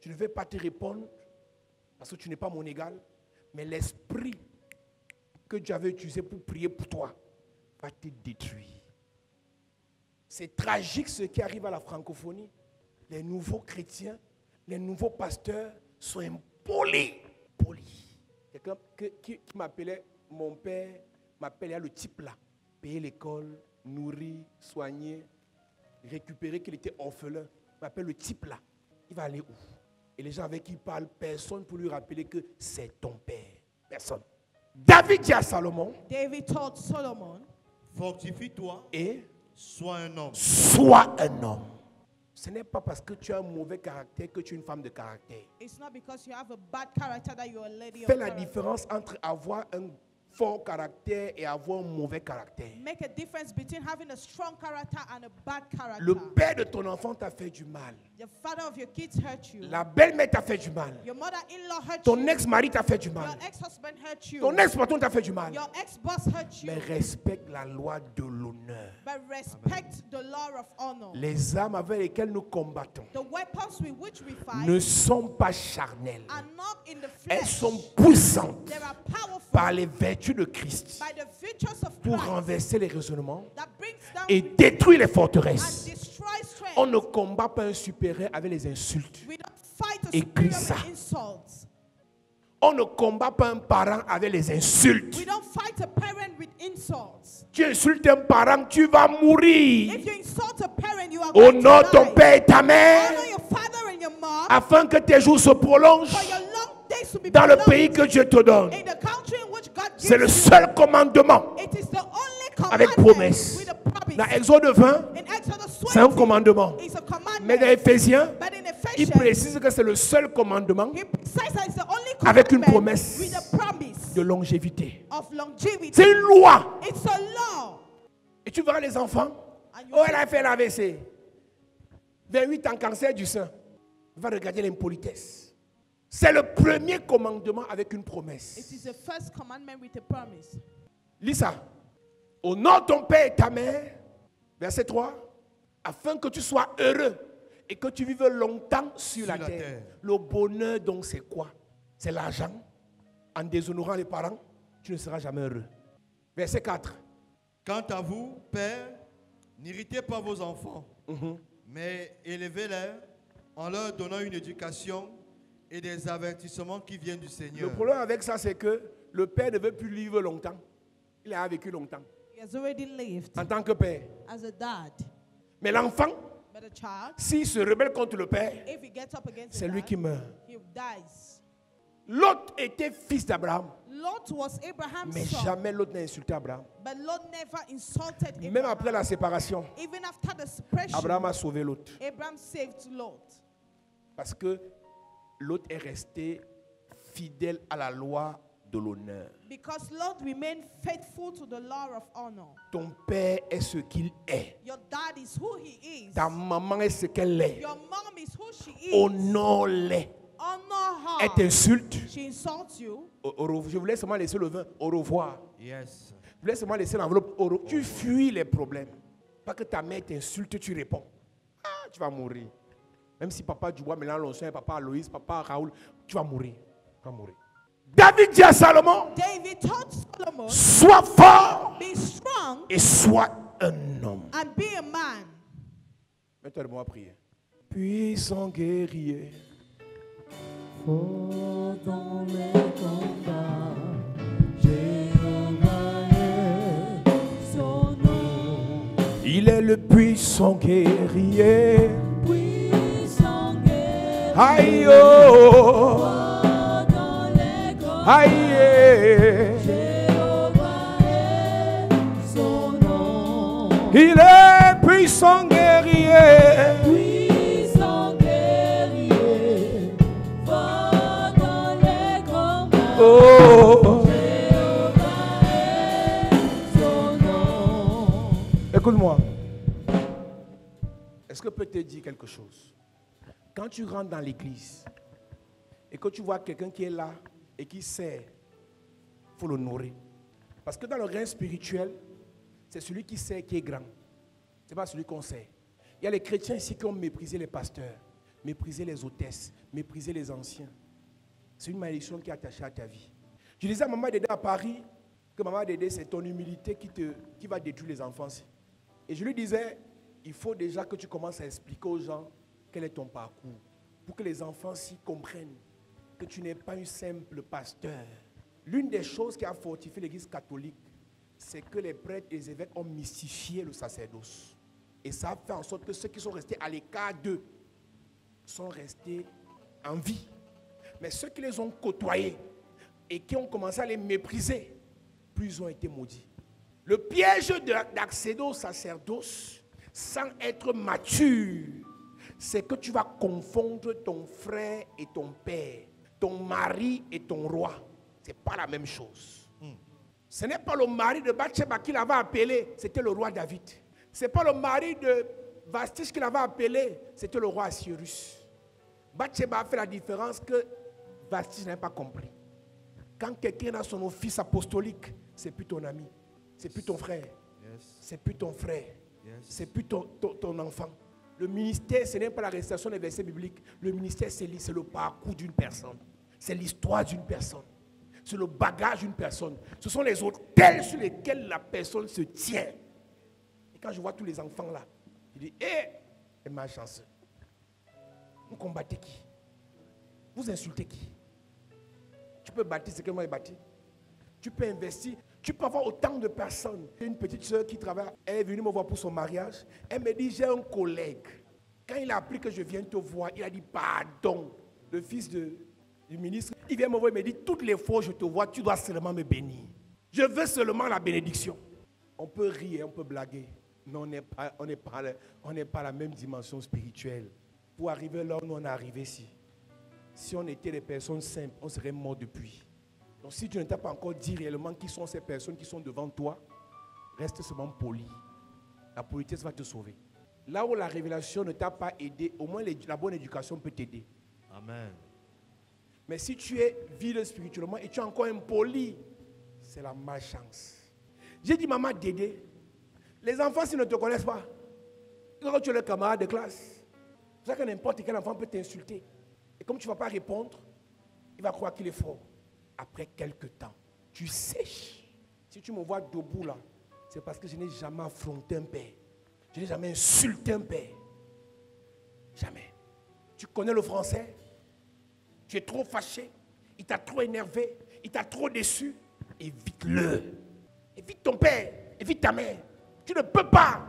Je ne vais pas te répondre parce que tu n'es pas mon égal, mais l'esprit que Dieu avait utilisé pour prier pour toi va te détruire. C'est tragique ce qui arrive à la francophonie. Les nouveaux chrétiens, les nouveaux pasteurs sont impolis. Quelqu'un qui m'appelait, mon père m'appelait le type là. Payer l'école, nourrir, soigner, récupérer qu'il était orphelin. Il m'appelle le type là. Il va aller où? Et les gens avec qui il parle, personne pour lui rappeler que c'est ton père. Personne. David dit à Salomon, David told Solomon, Fortifie-toi et sois un homme. sois un homme. Ce n'est pas parce que tu as un mauvais caractère que tu es une femme de caractère. it's not because you have a bad character that you're a lady of Fais la character. différence entre avoir un fort caractère et avoir un mauvais caractère. Make a difference between having a strong character and a bad character. Le père de ton enfant t'a fait du mal. The father of your kids hurt you. La belle-mère t'a fait du mal. Your mother-in-law hurt Ton you. ex-mari t'a fait du mal. Your ex-husband hurt you. Ton ex-patron t'a fait du mal. Your ex-boss hurt you. Mais respecte la loi de l'honneur. But respect the law of honor. Les armes avec lesquelles nous combattons The weapons with which we fight ne sont pas charnelles. are not in the Elles flesh. sont puissantes They are powerful par les vertus de Christ by the virtues of pour Christ renverser les raisonnements that brings down et détruire les and forteresses. destroys strength. On ne combat pas un supérieur avec les insultes. We don't fight a Écris superior ça. with insults. On ne combat pas un parent avec les insultes. We don't fight a parent with insults. Tu insultes un parent, tu vas mourir. If you insult a parent, you are going Honore to ton die. père et ta mère Honor your father and your mom afin que tes jours se prolongent for your long days to be dans le prolonged pays que Dieu te donne. in the country in which God gives C'est le you. seul commandement. It is the only Avec commandment promesse. with a promise. Dans Exode 20, In Exodus c'est un 20, commandement. it's a commandment. Mais dans Éphésiens, But in il Ephesians, précise que c'est le seul commandement he says that it's the only Avec une commandment promesse with a promise de longévité. of longevity. C'est une loi. It's a law. Et tu verras les enfants. And you Oh, elle a fait l'AVC. 28 ans, cancer du sein. Va regarder l'impolitesse. C'est le premier commandement avec une It promesse. is the first commandment with a promise. Lis ça. Honore ton père et ta mère. Verset 3. Afin que tu sois heureux et que tu vives longtemps sur la terre. Le bonheur, donc, c'est quoi? C'est l'argent. En déshonorant les parents, tu ne seras jamais heureux. Verset 4. Quant à vous, pères, n'irritez pas vos enfants, mais élevez-les en leur donnant une éducation et des avertissements qui viennent du Seigneur. Le problème avec ça, c'est que le père ne veut plus vivre longtemps. Il a vécu longtemps He has already lived en tant que père. as a dad. Mais l'enfant, But a child, s'il se rebelle contre le père, if he gets up against c'est the lui dad, qui meurt. he dies. Lot était fils d'Abraham, Lot was Abraham's mais son, jamais Lot n'a insulté Abraham. but Lot never insulted Même Abraham. après la séparation, Even after the separation, Abraham a sauvé Lot. Abraham saved Lot. Parce que Lot est resté fidèle à la loi de l'honneur. Because Lord remain faithful to the law of honor. Ton père est ce qu'il est. Your dad is who he is. Ta maman est ce qu'elle est. Your mom is who she is. Honore-les. Honor Elle her. t'insulte. She insults you. Je voulais seulement laisser le vin. Au revoir. Yes. Je voulais seulement laisser l'enveloppe. Tu fuis les problèmes. Pas que ta mère t'insulte, tu réponds. Ah, tu vas mourir. Même si papa Dubois, Mélenchon, papa Aloïs, papa Raoul, tu vas mourir. Tu vas mourir. David dit à Salomon, David told Solomon, sois fort be strong et sois un homme. and be a man. Mets-toi de moi à prier. Puissant guerrier, Fort dans les combats, Jéhovah est son nom. il est le puissant guerrier. Puissant guerrier, Aïe, oh, fort dans les combats, aïe, Jéhovah est son nom. il est puissant guerrier. Puissant guerrier, fort dans les combats, Oh, Jéhovah est son nom. écoute-moi. Est-ce que je peux te dire quelque chose? Quand tu rentres dans l'église et que tu vois quelqu'un qui est là et qui sert, il faut l'honorer. Parce que dans le règne spirituel, c'est celui qui sert qui est grand. Ce n'est pas celui qu'on sert. Il y a les chrétiens ici qui ont méprisé les pasteurs, méprisé les hôtesses, méprisé les anciens. C'est une malédiction qui est attachée à ta vie. Je disais à Maman Dédé à Paris que Maman Dédé, c'est ton humilité qui va détruire les enfants. Et je lui disais, il faut déjà que tu commences à expliquer aux gens quel est ton parcours, pour que les enfants s'y comprennent que tu n'es pas un simple pasteur. L'une des choses qui a fortifié l'Église catholique, c'est que les prêtres et les évêques ont mystifié le sacerdoce. Et ça a fait en sorte que ceux qui sont restés à l'écart d'eux sont restés en vie. Mais ceux qui les ont côtoyés et qui ont commencé à les mépriser, plus ils ont été maudits. Le piège d'accéder au sacerdoce sans être mature, c'est que tu vas confondre ton frère et ton père, ton mari et ton roi. Ce n'est pas la même chose. Ce n'est pas le mari de Bathsheba qui l'avait appelé, c'était le roi David. Ce n'est pas le mari de Vashti qui l'avait appelé, c'était le roi Assyrus. Bathsheba a fait la différence que Vashti n'avait pas compris. Quand quelqu'un a son office apostolique, c'est plus ton ami, c'est plus ton frère, c'est plus ton frère, c'est plus ton enfant. Le ministère, ce n'est pas la récitation des versets bibliques. Le ministère, c'est le parcours d'une personne. C'est l'histoire d'une personne. C'est le bagage d'une personne. Ce sont les autels sur lesquels la personne se tient. Et quand je vois tous les enfants là, je dis, hé, malchanceux. Vous combattez qui? Vous insultez qui? Tu peux bâtir ce que moi j'ai bâti. Tu peux investir. Tu peux avoir autant de personnes. J'ai une petite soeur qui travaille. Elle est venue me voir pour son mariage. Elle me dit, j'ai un collègue. Quand il a appris que je viens te voir, il a dit, pardon. Le fils du ministre, il vient me voir et me dit, toutes les fois que je te vois, tu dois seulement me bénir. Je veux seulement la bénédiction. On peut rire, on peut blaguer. Mais on n'est pas la même dimension spirituelle. Pour arriver là où on est arrivé ici, si on était des personnes simples, on serait mort depuis. Donc si tu ne t'as pas encore dit réellement qui sont ces personnes qui sont devant toi, reste seulement poli. La politesse va te sauver. Là où la révélation ne t'a pas aidé, au moins la bonne éducation peut t'aider. Amen. Mais si tu es vide spirituellement et tu es encore impoli, c'est la malchance. J'ai dit, maman Dédé, les enfants s'ils ne te connaissent pas, quand tu es le camarade de classe, c'est ça que n'importe quel enfant peut t'insulter. Et comme tu ne vas pas répondre, il va croire qu'il est fort. Après quelques temps, tu sèches. Si tu me vois debout là, c'est parce que je n'ai jamais affronté un père. Je n'ai jamais insulté un père. Jamais. Tu connais le français? Tu es trop fâché. Il t'a trop énervé. Il t'a trop déçu. Évite-le. Évite ton père. Évite ta mère. Tu ne peux pas.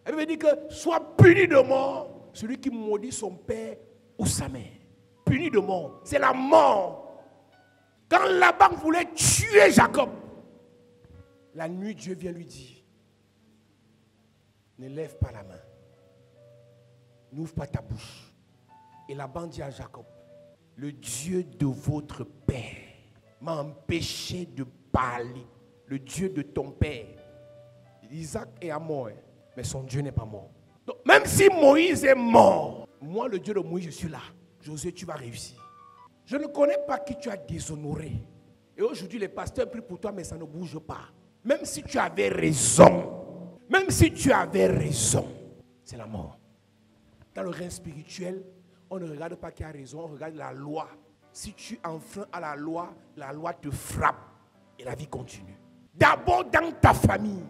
Elle me dit que sois puni de mort celui qui maudit son père ou sa mère. Puni de mort. C'est la mort. Quand Laban voulait tuer Jacob, la nuit, Dieu vient lui dire, ne lève pas la main. N'ouvre pas ta bouche. Et Laban dit à Jacob, le Dieu de votre père m'a empêché de parler. Le Dieu de ton père. Isaac est mort, mais son Dieu n'est pas mort. Donc, même si Moïse est mort, moi, le Dieu de Moïse, je suis là. Josué, tu vas réussir. Je ne connais pas qui tu as déshonoré. Et aujourd'hui, les pasteurs prient pour toi, mais ça ne bouge pas. Même si tu avais raison, c'est la mort. Dans le règne spirituel, on ne regarde pas qui a raison, on regarde la loi. Si tu enfreins à la loi te frappe et la vie continue. D'abord dans ta famille,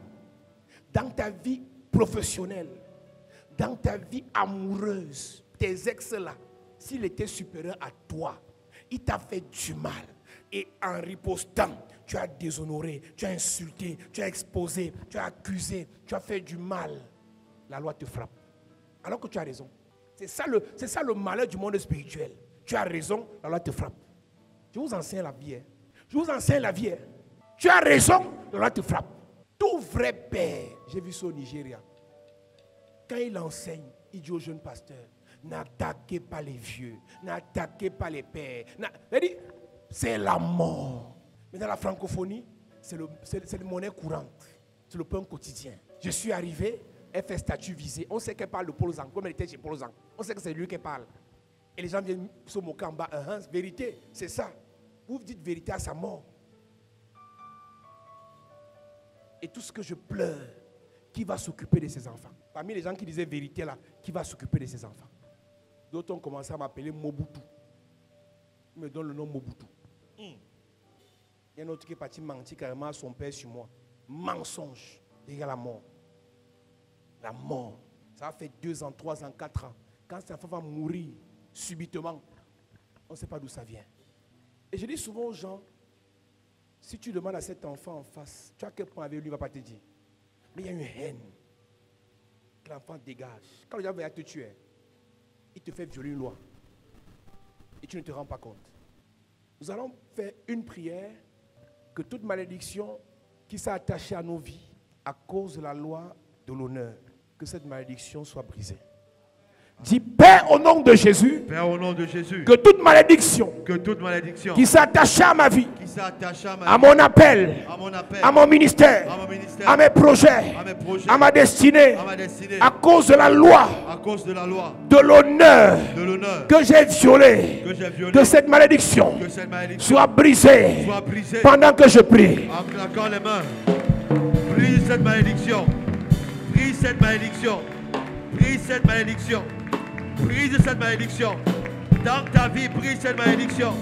dans ta vie professionnelle, dans ta vie amoureuse, tes ex-là, s'il était supérieur à toi, il t'a fait du mal. Et en ripostant, tu as déshonoré, tu as insulté, tu as exposé, tu as accusé, tu as fait du mal. La loi te frappe. Alors que tu as raison. C'est ça le malheur du monde spirituel. Tu as raison, la loi te frappe. Je vous enseigne la vie. Je vous enseigne la vie. Tu as raison, la loi te frappe. Tout vrai père, j'ai vu ça au Nigeria. Quand il enseigne, il dit aux jeunes pasteurs, n'attaquez pas les vieux, n'attaquez pas les pères. C'est la mort. Mais dans la francophonie, c'est la monnaie courante. C'est le pain quotidien. Je suis arrivé, elle fait statut visé. On sait qu'elle parle de Paul Zang, comme elle était chez Paul Zang. On sait que c'est lui qui parle. Et les gens viennent se moquer en bas. Vérité, c'est ça. Vous dites vérité à sa mort. Et tout ce que je pleure, qui va s'occuper de ses enfants? Parmi les gens qui disaient vérité là, qui va s'occuper de ses enfants? D'autres ont commencé à m'appeler Mobutu. Ils me donnent le nom Mobutu. Il y a un autre qui est parti mentir carrément à son père sur moi. Mensonge. Égale la mort. La mort. Ça va faire 2 ans, 3 ans, 4 ans. Quand cet enfant va mourir subitement, on ne sait pas d'où ça vient. Et je dis souvent aux gens, si tu demandes à cet enfant en face, tu as quel point avec lui, il ne va pas te dire. Mais il y a une haine que l'enfant dégage. Quand le diable va te tuer, il te fait violer une loi. Et tu ne te rends pas compte. Nous allons faire une prière que toute malédiction qui s'est attachée à nos vies à cause de la loi de l'honneur, que cette malédiction soit brisée. Dis Père au nom de Jésus. Père, au nom de Jésus, Que toute malédiction qui s'est attachée à ma vie, à mon appel, à mon ministère, à mes projets, à ma destinée, à cause de la loi, de l'honneur que j'ai violé, que cette malédiction soit brisée pendant que je prie. En claquant les mains, brise cette malédiction. Brise cette malédiction. Brise cette malédiction. Brise cette malédiction. Dans ta vie, brise cette malédiction.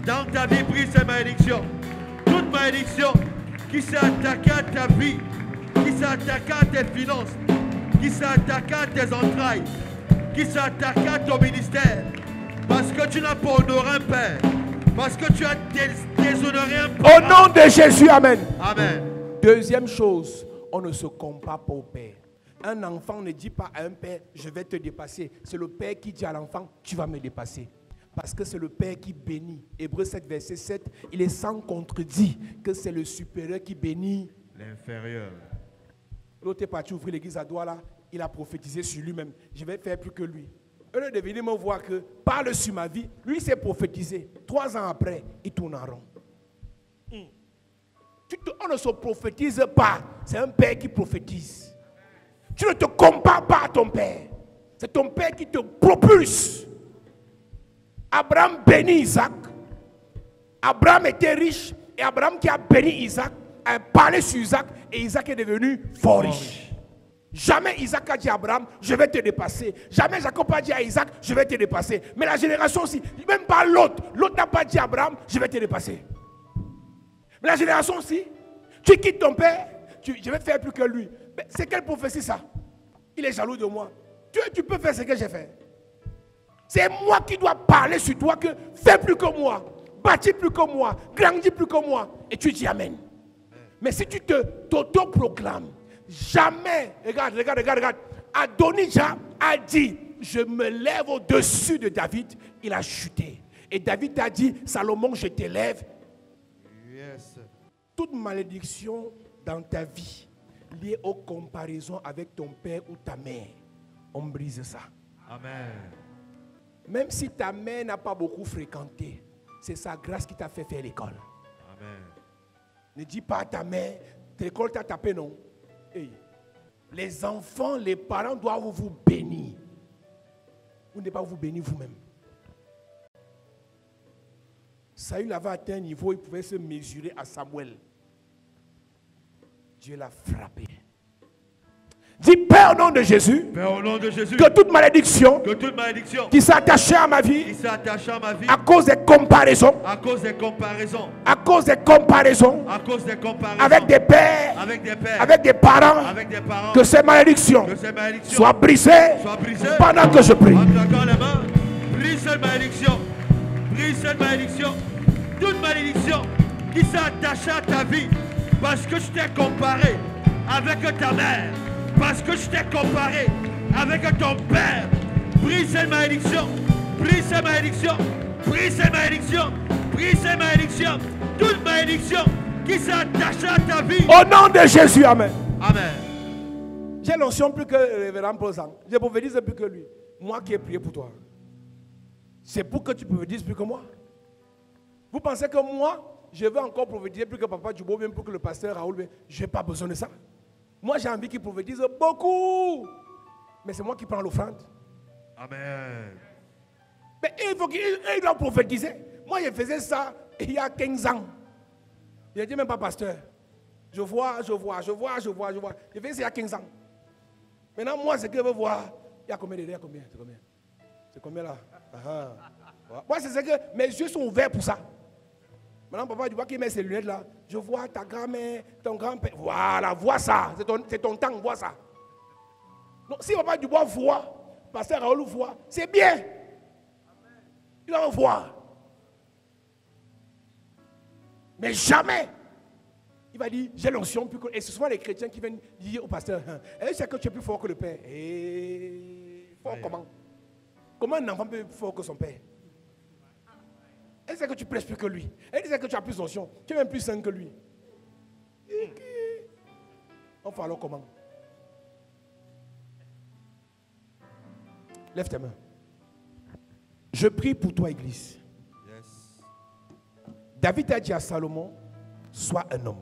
Dans ta vie, brise cette malédiction. Toute malédiction qui s'est attaquée à ta vie, qui s'est attaquée à tes finances, qui s'est attaquée à tes entrailles, qui s'est attaquée à ton ministère, parce que tu n'as pas honoré un père, parce que tu as déshonoré un père. Au nom de Jésus, amen. Amen. Deuxième chose, on ne se compare pas au père. Un enfant ne dit pas à un père, je vais te dépasser. C'est le père qui dit à l'enfant, tu vas me dépasser. Parce que c'est le père qui bénit. Hébreux 7, verset 7, il est sans contredit que c'est le supérieur qui bénit l'inférieur. L'autre est parti ouvrir l'église à Douala, il a prophétisé sur lui-même. Je vais faire plus que lui. Au lieu de venir me voir que parle sur ma vie, lui s'est prophétisé. 3 ans après, il tourne en rond. On ne se prophétise pas. C'est un père qui prophétise. Tu ne te compares pas à ton père. C'est ton père qui te propulse. Abraham bénit Isaac. Abraham était riche. Et Abraham qui a béni Isaac a parlé sur Isaac. Et Isaac est devenu fort riche. Jamais Isaac a dit à Abraham, je vais te dépasser. Jamais Jacob a dit à Isaac, je vais te dépasser. Mais la génération aussi, même pas l'autre. L'autre n'a pas dit à Abraham, je vais te dépasser. Mais la génération aussi, tu quittes ton père, je vais faire plus que lui. Mais c'est quelle prophétie ça? Il est jaloux de moi. Tu peux faire ce que j'ai fait. C'est moi qui dois parler sur toi que fais plus que moi, bâtis plus que moi, grandis plus que moi. Et tu dis Amen. Mais si tu t'auto-proclames, jamais, regarde, Adonijah a dit, je me lève au-dessus de David, il a chuté. Et David a dit, Salomon, je t'élève. Yes. Toute malédiction dans ta vie liée aux comparaisons avec ton père ou ta mère, on brise ça. Amen. Même si ta mère n'a pas beaucoup fréquenté, c'est sa grâce qui t'a fait faire l'école. Amen. Ne dis pas à ta mère, l'école t'a tapé, non. Hey. Les enfants, les parents doivent vous bénir. Vous ne devez pas vous bénir vous-même. Saül avait atteint un niveau, il pouvait se mesurer à Samuel. Dieu l'a frappé. Dis, Père, au nom de Jésus, Père, au nom de Jésus, que toute malédiction qui s'est attachée à ma vie, s'est attachée à ma vie, à cause des comparaisons, à cause des comparaisons, à cause des comparaisons, avec des pères, avec des parents, que ces malédictions soient brisées pendant que je prie. Brise cette malédiction, brise cette malédiction, toute malédiction qui s'est attachée à ta vie parce que je t'ai comparé avec ta mère, parce que je t'ai comparé avec ton père. Brise cette malédiction, brise cette malédiction, brise cette malédiction, brise cette malédiction, toute malédiction qui s'est attachée à ta vie. Au nom de Jésus, amen. Amen. J'ai l'onction plus que le révérend Paul Sang. Je prophétise plus que lui. Moi qui ai prié pour toi. C'est pour que tu prophétises plus que moi. Vous pensez que moi, je vais encore prophétiser plus que Papa Dubo, même pour que le pasteur Raoul, je n'ai pas besoin de ça. Moi, j'ai envie qu'il prophétise beaucoup. Mais c'est moi qui prends l'offrande. Amen. Mais il faut qu'il doit prophétiser. Moi, je faisais ça il y a 15 ans. Je ne dis même pas pasteur. Je vois. Je faisais ça il y a 15 ans. Maintenant, moi, ce que je veux voir, il y a combien de combien? C'est combien là? Moi, c'est ce que mes yeux sont ouverts pour ça. Maintenant, papa, tu vois qu'il met ses lunettes là. Je vois ta grand-mère, ton grand-père. Voilà, vois ça. C'est ton temps, vois ça. Donc, si papa Dubois voit, pasteur Raoul voit, c'est bien. Il va voir. Mais jamais, il va dire, j'ai l'onction. Et c'est souvent les chrétiens qui viennent dire au pasteur, est-ce que tu es plus fort que le père? Fort comment? Comment un enfant peut être plus fort que son père? Est-ce que tu prêches plus que lui? Est-ce que tu as plus d'onction? Tu es même plus saint que lui. Enfin alors comment? Lève tes mains. Je prie pour toi, Église. Yes. David a dit à Salomon, sois un homme.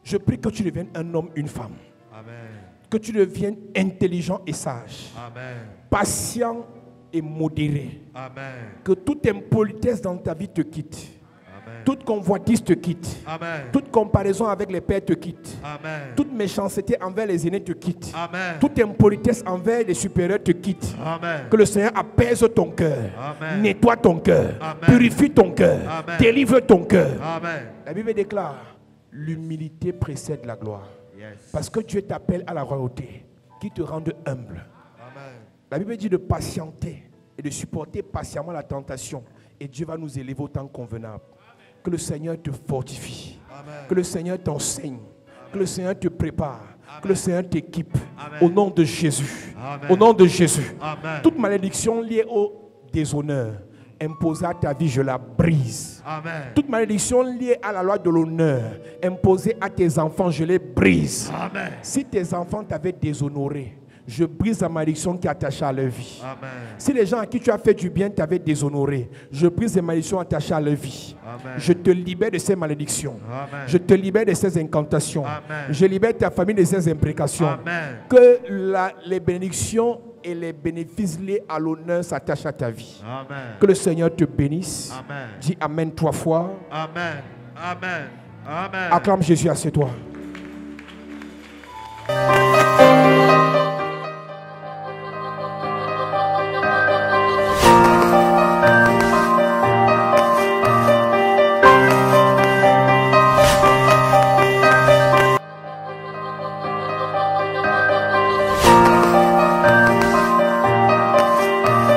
Je prie que tu deviennes un homme, une femme. Amen. Que tu deviennes intelligent et sage. Amen. Patient et modéré. Amen. Que toute impolitesse dans ta vie te quitte. Amen. Toute convoitise te quitte. Amen. Toute comparaison avec les pères te quitte. Amen. Toute méchanceté envers les aînés te quitte. Amen. Toute impolitesse envers les supérieurs te quitte. Amen. Que le Seigneur apaise ton cœur. Amen. Nettoie ton cœur. Amen. Purifie ton cœur. Amen. Délivre ton cœur. Amen. La Bible déclare, l'humilité précède la gloire. Yes. Parce que Dieu t'appelle à la royauté qui te rende humble. Amen. La Bible dit de patienter et de supporter patiemment la tentation. Et Dieu va nous élever au temps convenable. Que le Seigneur te fortifie. Amen. Que le Seigneur t'enseigne. Que le Seigneur te prépare. Amen. Que le Seigneur t'équipe. Amen. Au nom de Jésus. Amen. Au nom de Jésus. Amen. Toute malédiction liée au déshonneur imposée à ta vie, je la brise. Amen. Toute malédiction liée à la loi de l'honneur imposée à tes enfants, je les brise. Amen. Si tes enfants t'avaient déshonoré, je brise la malédiction qui est attachée à leur vie. Amen. Si les gens à qui tu as fait du bien t'avaient déshonoré, je brise les malédictions attachées à leur vie. Amen. Je te libère de ces malédictions. Amen. Je te libère de ces incantations. Amen. Je libère ta famille de ces imprécations. Amen. Que les bénédictions et les bénéfices liés à l'honneur s'attachent à ta vie. Amen. Que le Seigneur te bénisse. Amen. Dis Amen 3 fois. Amen. Amen. Amen. Acclame Jésus, assieds-toi.